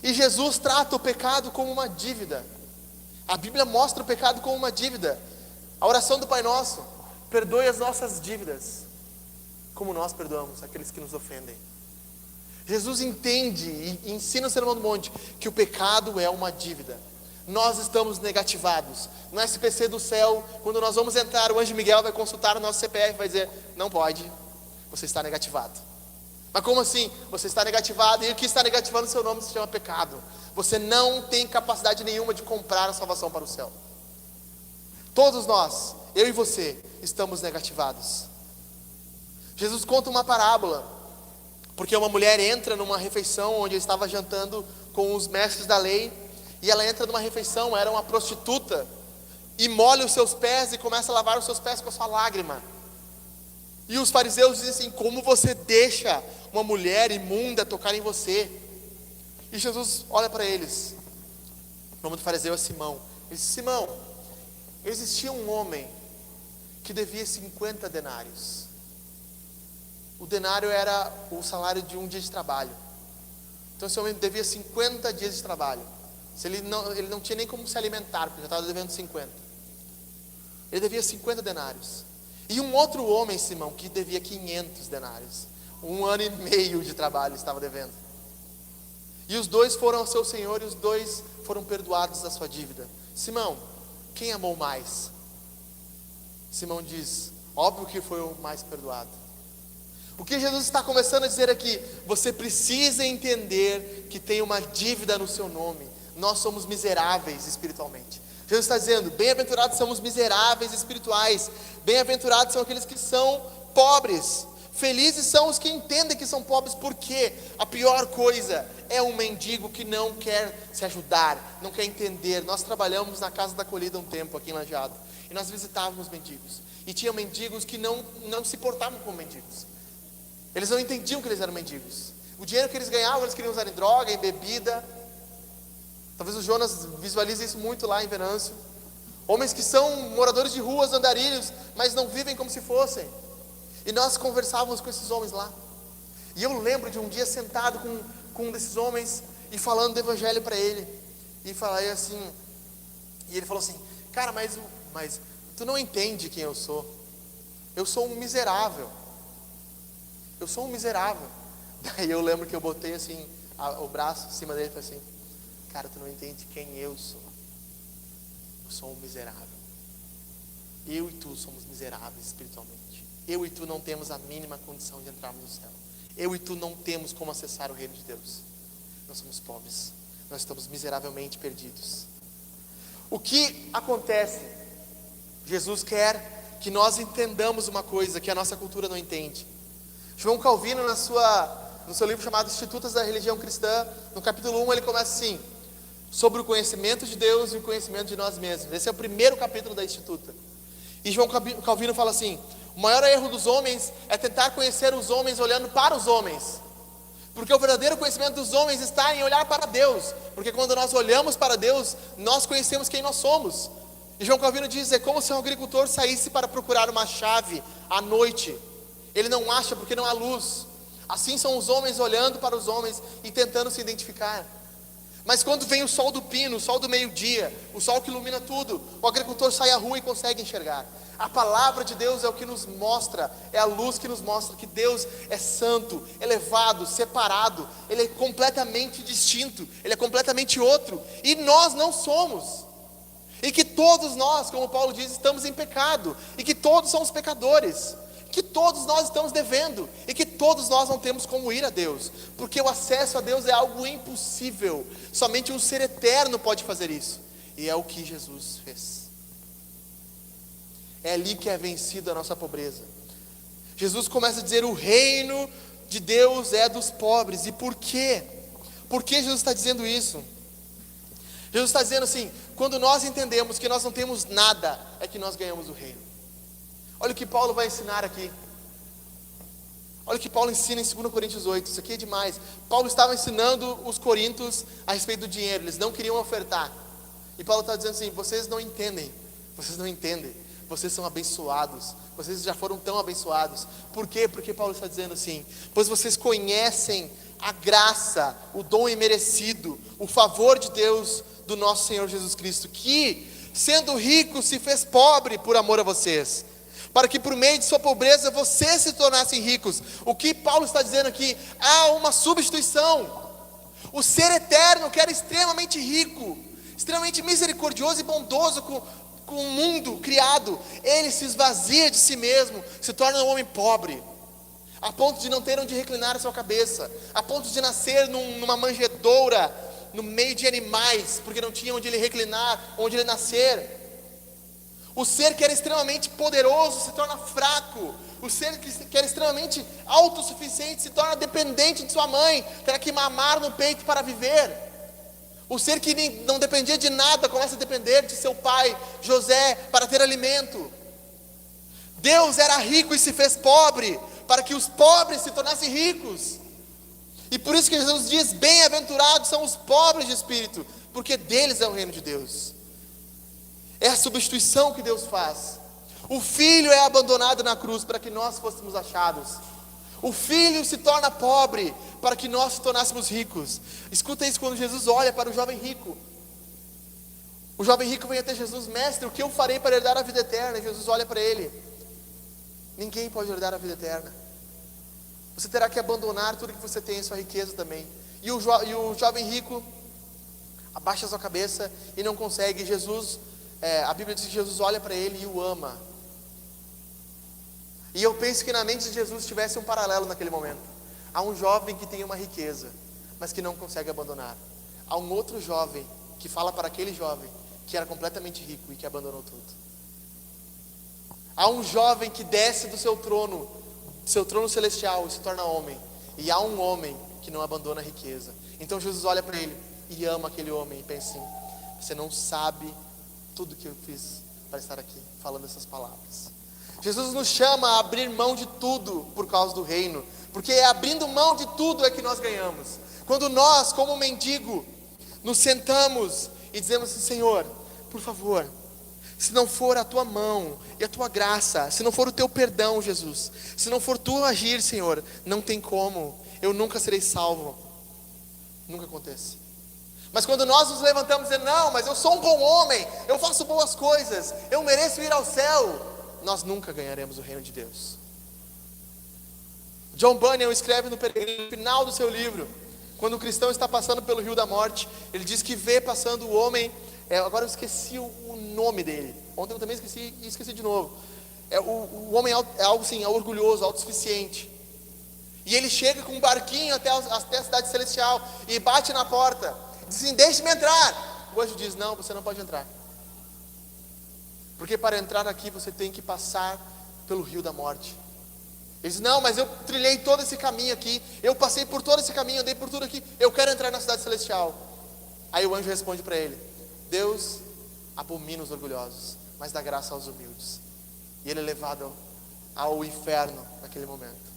E Jesus trata o pecado como uma dívida. A Bíblia mostra o pecado como uma dívida. A oração do Pai Nosso: perdoe as nossas dívidas, como nós perdoamos aqueles que nos ofendem. Jesus entende e ensina no Sermão do Monte que o pecado é uma dívida. Nós estamos negativados. No SPC do céu, quando nós vamos entrar, o anjo Miguel vai consultar o nosso CPF e vai dizer: não pode, você está negativado. Mas como assim? Você está negativado, e o que está negativando o seu nome se chama pecado. Você não tem capacidade nenhuma de comprar a salvação para o céu. Todos nós, eu e você, estamos negativados. Jesus conta uma parábola, porque uma mulher entra numa refeição onde ele estava jantando com os mestres da lei, e ela entra numa refeição, era uma prostituta, e molha os seus pés e começa a lavar os seus pés com a sua lágrima. E os fariseus dizem assim: como você deixa uma mulher imunda tocar em você? E Jesus olha para eles. O nome do fariseu é Simão. Ele diz: Simão, existia um homem que devia 50 denários. O denário era o salário de um dia de trabalho. Então esse homem devia 50 dias de trabalho. Ele não tinha nem como se alimentar, porque já estava devendo 50. Ele devia 50 denários. E um outro homem, Simão, que devia 500 denários. 1 ano e meio de trabalho estava devendo. E os dois foram ao seu senhor, e os dois foram perdoados da sua dívida. Simão, quem amou mais? Simão diz: óbvio que foi o mais perdoado. O que Jesus está começando a dizer aqui: você precisa entender que tem uma dívida no seu nome. Nós somos miseráveis espiritualmente. Jesus está dizendo: bem-aventurados são os miseráveis espirituais. Bem-aventurados são aqueles que são pobres. Felizes são os que entendem que são pobres, porque a pior coisa é um mendigo que não quer se ajudar, não quer entender. Nós trabalhamos na Casa da Acolhida um tempo aqui em Lajeado, e nós visitávamos mendigos, e tinha mendigos que não se portavam como mendigos. Eles não entendiam que eles eram mendigos. O dinheiro que eles ganhavam, eles queriam usar em droga, em bebida. Talvez o Jonas visualize isso muito lá em Venâncio. Homens que são moradores de ruas, andarilhos, mas não vivem como se fossem. E nós conversávamos com esses homens lá. E eu lembro de um dia sentado com um desses homens e falando do evangelho para ele. E falei assim, e ele falou assim: cara, mas tu não entende quem eu sou. Eu sou um miserável. Eu sou um miserável. Daí eu lembro que eu botei assim o braço em cima dele e falei assim: cara, tu não entende quem eu sou. Eu sou um miserável. Eu e tu somos miseráveis espiritualmente. Eu e tu não temos a mínima condição de entrarmos no céu. Eu e tu não temos como acessar o reino de Deus. Nós somos pobres. Nós estamos miseravelmente perdidos. O que acontece? Jesus quer que nós entendamos uma coisa que a nossa cultura não entende. João Calvino, no seu livro chamado Institutos da Religião Cristã, no capítulo 1, ele começa assim: sobre o conhecimento de Deus e o conhecimento de nós mesmos. Esse é o primeiro capítulo da Instituta. E João Calvino fala assim: o maior erro dos homens é tentar conhecer os homens olhando para os homens, porque o verdadeiro conhecimento dos homens está em olhar para Deus, porque quando nós olhamos para Deus, nós conhecemos quem nós somos. E João Calvino diz: é como se um agricultor saísse para procurar uma chave à noite, ele não acha porque não há luz. Assim são os homens olhando para os homens e tentando se identificar. Mas quando vem o sol do pino, o sol do meio-dia, o sol que ilumina tudo, o agricultor sai à rua e consegue enxergar. A palavra de Deus é o que nos mostra, é a luz que nos mostra que Deus é santo, elevado, separado, Ele é completamente distinto, Ele é completamente outro, e nós não somos. E que todos nós, como Paulo diz, estamos em pecado, e que todos somos pecadores, que todos nós estamos devendo, e que todos nós não temos como ir a Deus, porque o acesso a Deus é algo impossível, somente um ser eterno pode fazer isso, e é o que Jesus fez. É ali que é vencida a nossa pobreza. Jesus começa a dizer: o reino de Deus é dos pobres. E por quê? Por que Jesus está dizendo isso? Jesus está dizendo assim: quando nós entendemos que nós não temos nada, é que nós ganhamos o reino. Olha o que Paulo vai ensinar aqui. Olha o que Paulo ensina em 2 Coríntios 8. Isso aqui é demais. Paulo estava ensinando os coríntios a respeito do dinheiro. Eles não queriam ofertar. E Paulo está dizendo assim: vocês não entendem. Vocês não entendem. Vocês são abençoados. Vocês já foram tão abençoados. Por quê? Porque Paulo está dizendo assim: pois vocês conhecem a graça, o dom imerecido, o favor de Deus, do nosso Senhor Jesus Cristo, que, sendo rico, se fez pobre por amor a vocês, para que por meio de sua pobreza vocês se tornassem ricos. O que Paulo está dizendo aqui? Há uma substituição. O ser eterno, que era extremamente rico, extremamente misericordioso e bondoso com o mundo criado, ele se esvazia de si mesmo, se torna um homem pobre, a ponto de não ter onde reclinar a sua cabeça, a ponto de nascer numa manjedoura, no meio de animais, porque não tinha onde ele reclinar, onde ele nascer. O ser que era extremamente poderoso se torna fraco. O ser que era extremamente autossuficiente se torna dependente de sua mãe, terá que mamar no peito para viver. O ser que não dependia de nada começa a depender de seu pai, José, para ter alimento. Deus era rico e se fez pobre, para que os pobres se tornassem ricos. E por isso que Jesus diz: bem-aventurados são os pobres de espírito, porque deles é o reino de Deus. É a substituição que Deus faz. O Filho é abandonado na cruz para que nós fôssemos achados. O Filho se torna pobre para que nós se tornássemos ricos. Escuta isso quando Jesus olha para o jovem rico. O jovem rico vem até Jesus: mestre, o que eu farei para herdar a vida eterna? E Jesus olha para ele: ninguém pode herdar a vida eterna. Você terá que abandonar tudo que você tem, sua riqueza também. E o jovem rico abaixa sua cabeça e não consegue. A Bíblia diz que Jesus olha para ele e o ama. E eu penso que na mente de Jesus tivesse um paralelo naquele momento. Há um jovem que tem uma riqueza, mas que não consegue abandonar. Há um outro jovem que fala para aquele jovem que era completamente rico e que abandonou tudo. Há um jovem que desce do seu trono celestial e se torna homem. E há um homem que não abandona a riqueza. Então Jesus olha para ele e ama aquele homem e pensa assim: você não sabe tudo que eu fiz para estar aqui falando essas palavras. Jesus nos chama a abrir mão de tudo por causa do reino, porque é abrindo mão de tudo é que nós ganhamos. Quando nós, como um mendigo, nos sentamos e dizemos assim: Senhor, por favor, se não for a tua mão e a tua graça, se não for o teu perdão, Jesus, se não for tu agir, Senhor, não tem como, eu nunca serei salvo. Nunca acontece. Mas quando nós nos levantamos e dizemos: não, mas eu sou um bom homem, eu faço boas coisas, eu mereço ir ao céu, nós nunca ganharemos o reino de Deus. John Bunyan escreve no final do seu livro, quando o cristão está passando pelo rio da morte, ele diz que vê passando o homem, agora eu esqueci o nome dele, ontem eu também esqueci e esqueci de novo. O homem é algo assim, é orgulhoso, autossuficiente. E ele chega com um barquinho até a cidade celestial e bate na porta, diz assim: deixe-me entrar. O anjo diz: não, você não pode entrar, porque para entrar aqui você tem que passar pelo rio da morte. Ele diz: não, mas eu trilhei todo esse caminho aqui, eu passei por todo esse caminho, andei por tudo aqui, eu quero entrar na cidade celestial. Aí o anjo responde para ele: Deus abomina os orgulhosos, mas dá graça aos humildes. E ele é levado ao inferno naquele momento.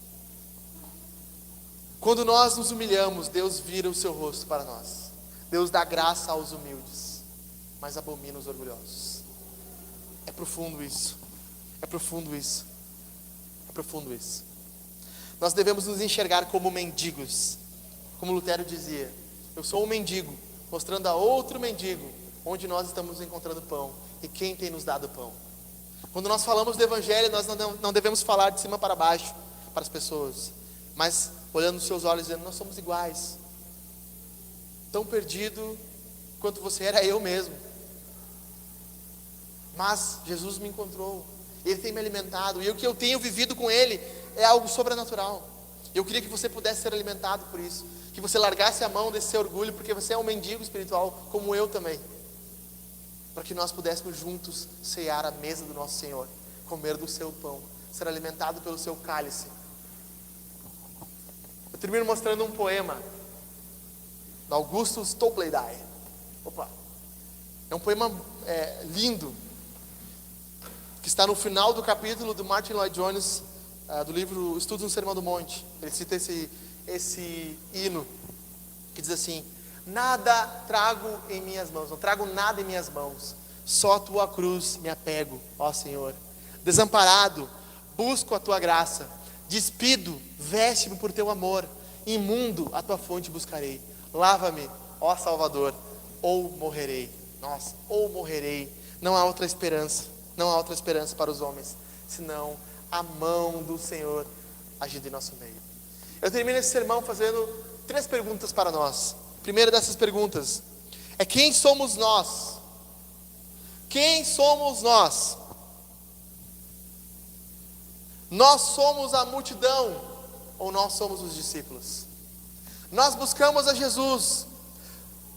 Quando nós nos humilhamos, Deus vira o seu rosto para nós. Deus dá graça aos humildes, mas abomina os orgulhosos. É profundo isso. É profundo isso. É profundo isso. Nós devemos nos enxergar como mendigos. Como Lutero dizia: eu sou um mendigo, mostrando a outro mendigo onde nós estamos encontrando pão e quem tem nos dado pão. Quando nós falamos do Evangelho, nós não devemos falar de cima para baixo para as pessoas, mas olhando nos seus olhos, dizendo: nós somos iguais, tão perdido quanto você era, eu mesmo, mas Jesus me encontrou, Ele tem me alimentado, e o que eu tenho vivido com Ele é algo sobrenatural. Eu queria que você pudesse ser alimentado por isso, que você largasse a mão desse seu orgulho, porque você é um mendigo espiritual, como eu também, para que nós pudéssemos juntos cear à mesa do nosso Senhor, comer do seu pão, ser alimentado pelo seu cálice. Eu termino mostrando um poema do Augustus Toplady. É um poema lindo, que está no final do capítulo do Martin Lloyd-Jones, do livro Estudos no Sermão do Monte. Ele cita esse hino, que diz assim: nada trago em minhas mãos, não trago nada em minhas mãos, só a tua cruz me apego, ó Senhor. Desamparado, busco a tua graça, despido, veste-me por teu amor, imundo a tua fonte buscarei. Lava-me, ó Salvador, ou morrerei. Nossa, ou morrerei. Não há outra esperança, não há outra esperança para os homens, senão a mão do Senhor agindo em nosso meio. Eu termino esse sermão fazendo 3 perguntas para nós. A primeira dessas perguntas é: quem somos nós? Quem somos nós? Nós somos a multidão ou nós somos os discípulos? Nós buscamos a Jesus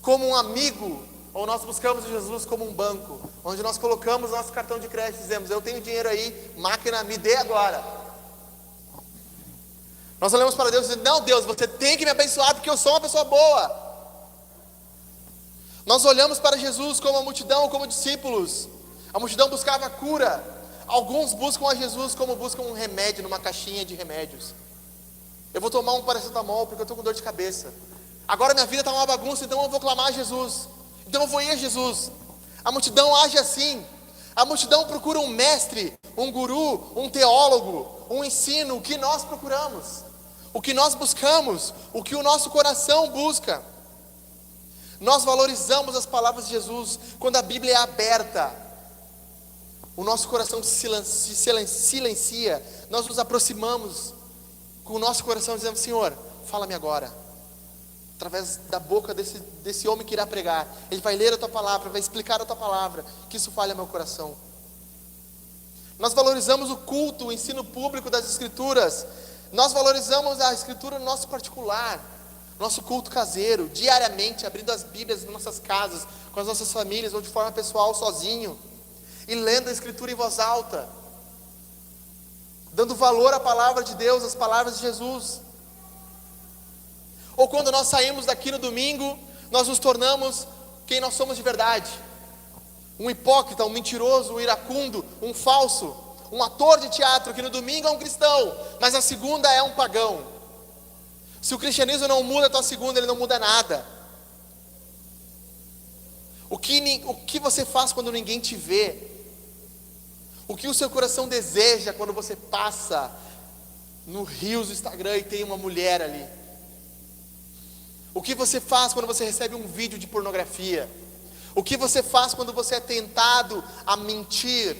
como um amigo ou nós buscamos a Jesus como um banco, onde nós colocamos nosso cartão de crédito e dizemos: eu tenho dinheiro aí, máquina, me dê agora. Nós olhamos para Deus e dizemos: não, Deus, você tem que me abençoar porque eu sou uma pessoa boa. Nós olhamos para Jesus como a multidão, como discípulos. A multidão buscava cura. Alguns buscam a Jesus como buscam um remédio numa caixinha de remédios. Eu vou tomar um paracetamol porque eu estou com dor de cabeça. Agora minha vida está uma bagunça, então eu vou clamar a Jesus. Então eu vou ir a Jesus. A multidão age assim. A multidão procura um mestre, um guru, um teólogo, um ensino. O que nós procuramos? O que nós buscamos? O que o nosso coração busca? Nós valorizamos as palavras de Jesus quando a Bíblia é aberta. O nosso coração se silencia. Nós nos aproximamos com o nosso coração dizendo: Senhor, fala-me agora. Através da boca desse homem que irá pregar, ele vai ler a tua palavra, vai explicar a tua palavra, que isso fale ao meu coração. Nós valorizamos o culto, o ensino público das Escrituras. Nós valorizamos a Escritura no nosso particular, nosso culto caseiro, diariamente, abrindo as Bíblias nas nossas casas, com as nossas famílias, ou de forma pessoal, sozinho, e lendo a Escritura em voz alta, dando valor à palavra de Deus, às palavras de Jesus. Ou quando nós saímos daqui no domingo, nós nos tornamos quem nós somos de verdade: um hipócrita, um mentiroso, um iracundo, um falso, um ator de teatro que no domingo é um cristão, mas na segunda é um pagão. Se o cristianismo não muda a tua segunda, ele não muda nada. O que você faz quando ninguém te vê? O que o seu coração deseja quando você passa no Reels do Instagram e tem uma mulher ali? O que você faz quando você recebe um vídeo de pornografia? O que você faz quando você é tentado a mentir,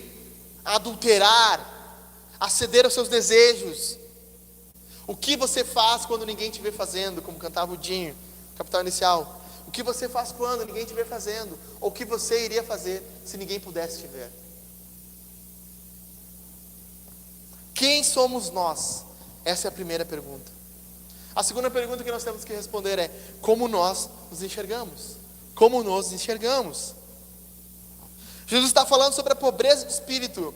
a adulterar, a ceder aos seus desejos? O que você faz quando ninguém te vê fazendo, como cantava o Dinho, Capital Inicial? O que você faz quando ninguém te vê fazendo? Ou o que você iria fazer se ninguém pudesse te ver? Quem somos nós? Essa é a primeira pergunta. A segunda pergunta que nós temos que responder é: como nós nos enxergamos? Como nos enxergamos? Jesus está falando sobre a pobreza de espírito.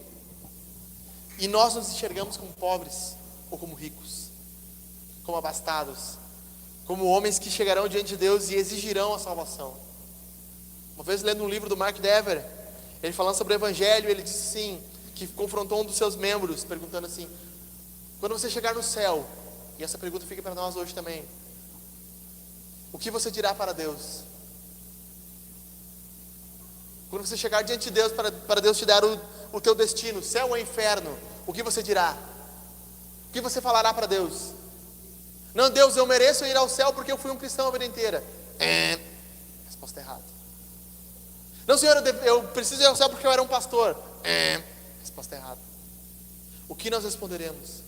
E nós nos enxergamos como pobres ou como ricos? Como abastados? Como homens que chegarão diante de Deus e exigirão a salvação? Uma vez lendo um livro do Mark Dever, ele falando sobre o Evangelho, ele disse assim, que confrontou um dos seus membros, perguntando assim: quando você chegar no céu, e essa pergunta fica para nós hoje também, o que você dirá para Deus? Quando você chegar diante de Deus, para Deus te dar o teu destino, céu ou inferno, o que você dirá? O que você falará para Deus? Não, Deus, eu mereço ir ao céu porque eu fui um cristão a vida inteira. Resposta errada. Não, Senhor, eu preciso ir ao céu porque eu era um pastor. Resposta errada. O que nós responderemos?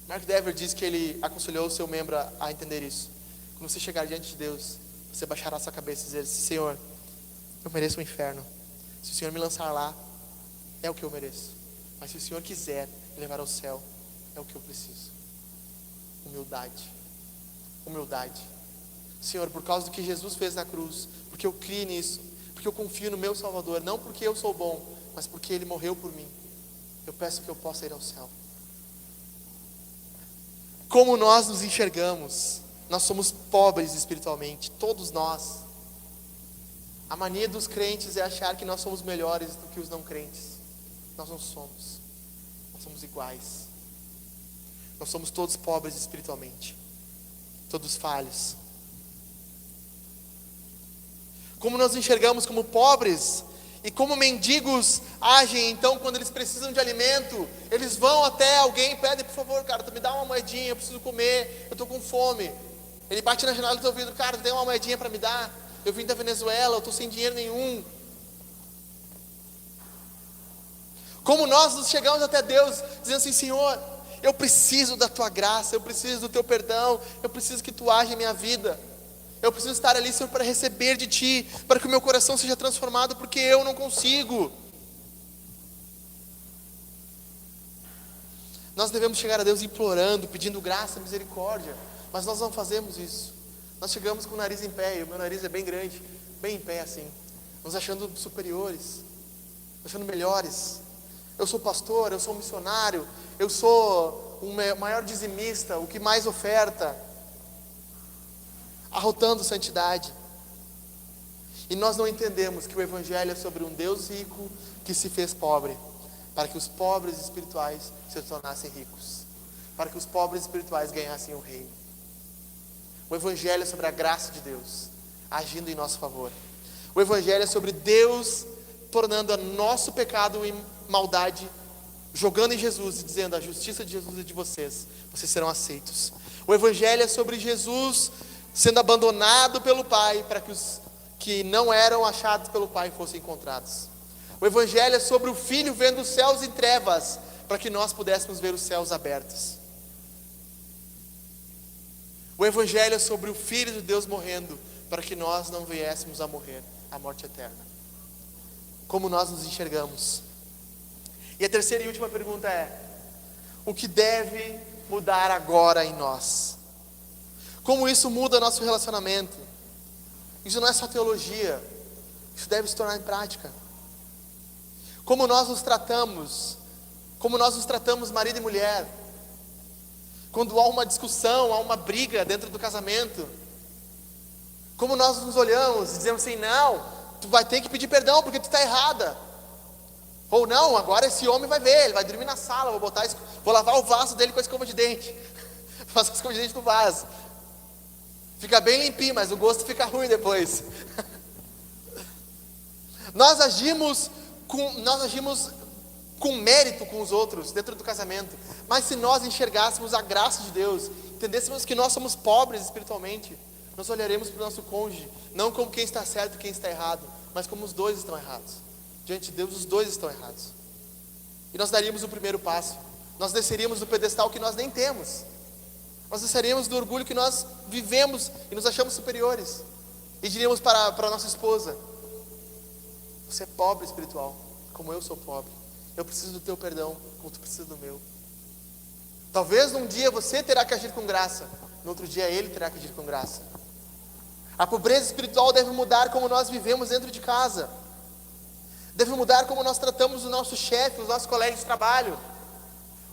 Mark Dever diz que ele aconselhou o seu membro a entender isso. Quando você chegar diante de Deus, você baixará a sua cabeça e dizer: Senhor, eu mereço o inferno. Se o Senhor me lançar lá, é o que eu mereço. Mas se o Senhor quiser me levar ao céu, é o que eu preciso. Humildade. Humildade. Senhor, por causa do que Jesus fez na cruz, porque eu criei nisso, porque eu confio no meu Salvador, não porque eu sou bom, mas porque Ele morreu por mim, eu peço que eu possa ir ao céu. Como nós nos enxergamos? Nós somos pobres espiritualmente, todos nós. A mania dos crentes é achar que nós somos melhores do que os não crentes. Nós não somos. Nós somos iguais. Nós somos todos pobres espiritualmente, todos falhos. Como nós enxergamos como pobres e como mendigos agem então quando eles precisam de alimento, eles vão até alguém e pedem: por favor, cara, tu me dá uma moedinha, eu preciso comer, eu estou com fome. Ele bate na janela do teu vidro: cara, tu tem uma moedinha para me dar? Eu vim da Venezuela, eu estou sem dinheiro nenhum. Como nós nos chegamos até Deus dizendo assim: Senhor, eu preciso da tua graça, eu preciso do teu perdão, eu preciso que tu age em minha vida. Eu preciso estar ali, Senhor, para receber de Ti, para que o meu coração seja transformado, porque eu não consigo. Nós devemos chegar a Deus implorando, pedindo graça, misericórdia, mas nós não fazemos isso. Nós chegamos com o nariz em pé, e o meu nariz é bem grande, bem em pé assim, nos achando superiores, nos achando melhores. Eu sou pastor, eu sou missionário, eu sou o maior dizimista, o que mais oferta, arrotando santidade. E nós não entendemos que o Evangelho é sobre um Deus rico que se fez pobre, para que os pobres espirituais se tornassem ricos, para que os pobres espirituais ganhassem o reino. O Evangelho é sobre a graça de Deus agindo em nosso favor. O Evangelho é sobre Deus tornando o nosso pecado em maldade, jogando em Jesus e dizendo: a justiça de Jesus é de vocês, vocês serão aceitos. O Evangelho é sobre Jesus sendo abandonado pelo Pai, para que os que não eram achados pelo Pai fossem encontrados. O Evangelho é sobre o Filho vendo os céus em trevas, para que nós pudéssemos ver os céus abertos. O Evangelho é sobre o Filho de Deus morrendo, para que nós não viéssemos a morrer a morte eterna. Como nós nos enxergamos? E a terceira e última pergunta é: o que deve mudar agora em nós? Como isso muda nosso relacionamento? Isso não é só teologia, isso deve se tornar em prática. Como nós nos tratamos marido e mulher, quando há uma discussão, há uma briga dentro do casamento. Como nós nos olhamos e dizemos assim: não, tu vai ter que pedir perdão porque tu está errada. Ou não, agora esse homem vai ver, ele vai dormir na sala, vou lavar o vaso dele com a escova de dente. Faço a escova de dente no vaso. Fica bem limpinho, mas o gosto fica ruim depois. Nós agimos com mérito com os outros dentro do casamento. Mas se nós enxergássemos a graça de Deus, entendêssemos que nós somos pobres espiritualmente, nós olharemos para o nosso cônjuge, não como quem está certo e quem está errado, mas como os dois estão errados. Diante de Deus, os dois estão errados. E nós daríamos o primeiro passo. Nós desceríamos do pedestal que nós nem temos. Nós desceríamos do orgulho que nós vivemos e nos achamos superiores. E diríamos para a nossa esposa: você é pobre espiritual, como eu sou pobre. Eu preciso do teu perdão, como tu precisa do meu. Talvez num dia você terá que agir com graça, no outro dia ele terá que agir com graça. A pobreza espiritual deve mudar como nós vivemos dentro de casa. Deve mudar como nós tratamos o nosso chefe, os nossos colegas de trabalho.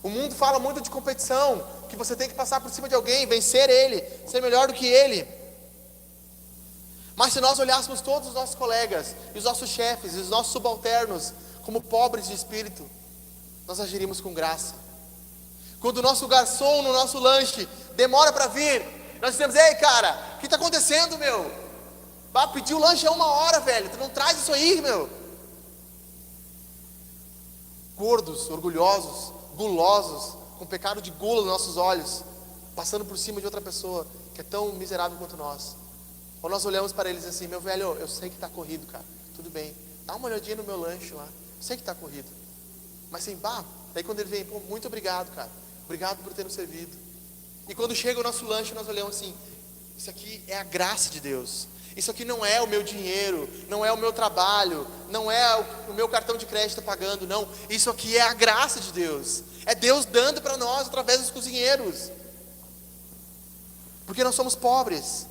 O mundo fala muito de competição, que você tem que passar por cima de alguém, vencer ele, ser melhor do que ele. Mas se nós olhássemos todos os nossos colegas, e os nossos chefes, e os nossos subalternos, como pobres de espírito, nós agiríamos com graça. Quando o nosso garçom no nosso lanche demora para vir, nós dizemos: ei cara, o que está acontecendo, meu? Pediu o lanche há 1 hora, velho, tu não traz isso aí, meu. Gordos, orgulhosos, gulosos, com pecado de gula nos nossos olhos, passando por cima de outra pessoa que é tão miserável quanto nós. Ou nós olhamos para eles assim, meu velho, eu sei que está corrido, cara, tudo bem, dá uma olhadinha no meu lanche lá, eu sei que está corrido. Mas assim, daí quando ele vem, pô, muito obrigado, cara, obrigado por ter nos servido. E quando chega o nosso lanche, nós olhamos assim, isso aqui é a graça de Deus. Isso aqui não é o meu dinheiro, não é o meu trabalho, não é o meu cartão de crédito pagando, não. Isso aqui é a graça de Deus. É Deus dando para nós através dos cozinheiros. Porque nós somos pobres.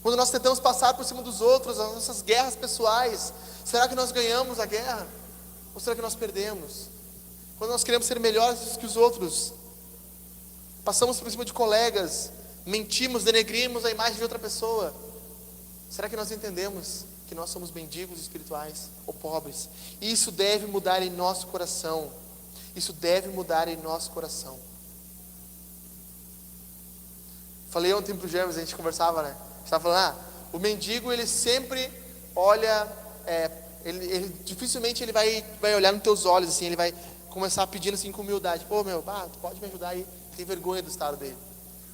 Quando nós tentamos passar por cima dos outros, as nossas guerras pessoais, será que nós ganhamos a guerra? Ou será que nós perdemos? Quando nós queremos ser melhores que os outros, passamos por cima de colegas, mentimos, denegrimos a imagem de outra pessoa. Será que nós entendemos que nós somos mendigos espirituais ou pobres? E isso deve mudar em nosso coração. Isso deve mudar em nosso coração. Falei ontem para o James, a gente conversava, né? A gente estava falando, o mendigo ele sempre olha, ele dificilmente ele vai olhar nos teus olhos assim, ele vai começar pedindo assim com humildade, pô meu, tu pode me ajudar aí? Tem vergonha do estado dele.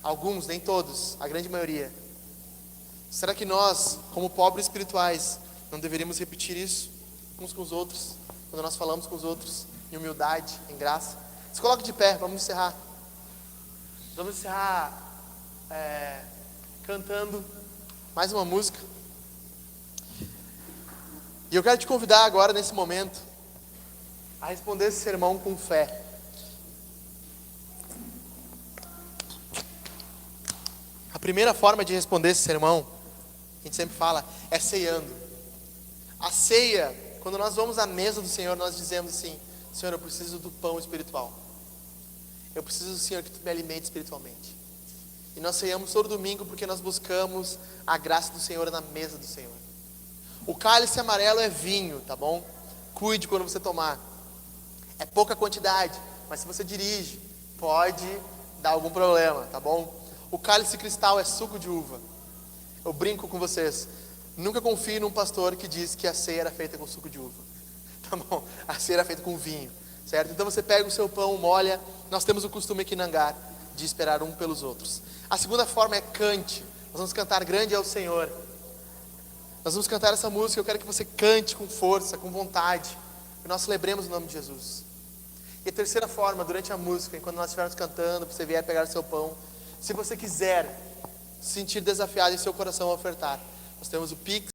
Alguns, nem todos, a grande maioria. Será que nós, como pobres espirituais, não deveríamos repetir isso uns com os outros, quando nós falamos com os outros, em humildade, em graça? Se coloque de pé, vamos encerrar. Vamos encerrar cantando mais uma música. E eu quero te convidar agora, nesse momento, a responder esse sermão com fé. A primeira forma de responder esse sermão, a gente sempre fala, é ceando. A ceia, quando nós vamos à mesa do Senhor, nós dizemos assim, Senhor, eu preciso do pão espiritual. Eu preciso, Senhor, que tu me alimente espiritualmente. E nós ceiamos todo domingo porque nós buscamos a graça do Senhor na mesa do Senhor. O cálice amarelo é vinho, tá bom? Cuide quando você tomar. É pouca quantidade, mas se você dirige, pode dar algum problema, tá bom? O cálice cristal é suco de uva. Eu brinco com vocês. Nunca confie num pastor que diz que a ceia era feita com suco de uva. Tá bom? A ceia era feita com vinho, certo? Então você pega o seu pão, molha. Nós temos o costume aqui em Angar de esperar um pelos outros. A segunda forma é cante. Nós vamos cantar Grande é o Senhor. Nós vamos cantar essa música. Eu quero que você cante com força, com vontade. Que nós celebremos o nome de Jesus. E a terceira forma, durante a música, enquanto nós estivermos cantando, você vier pegar o seu pão, se você quiser se sentir desafiado em seu coração a ofertar, nós temos o Pix.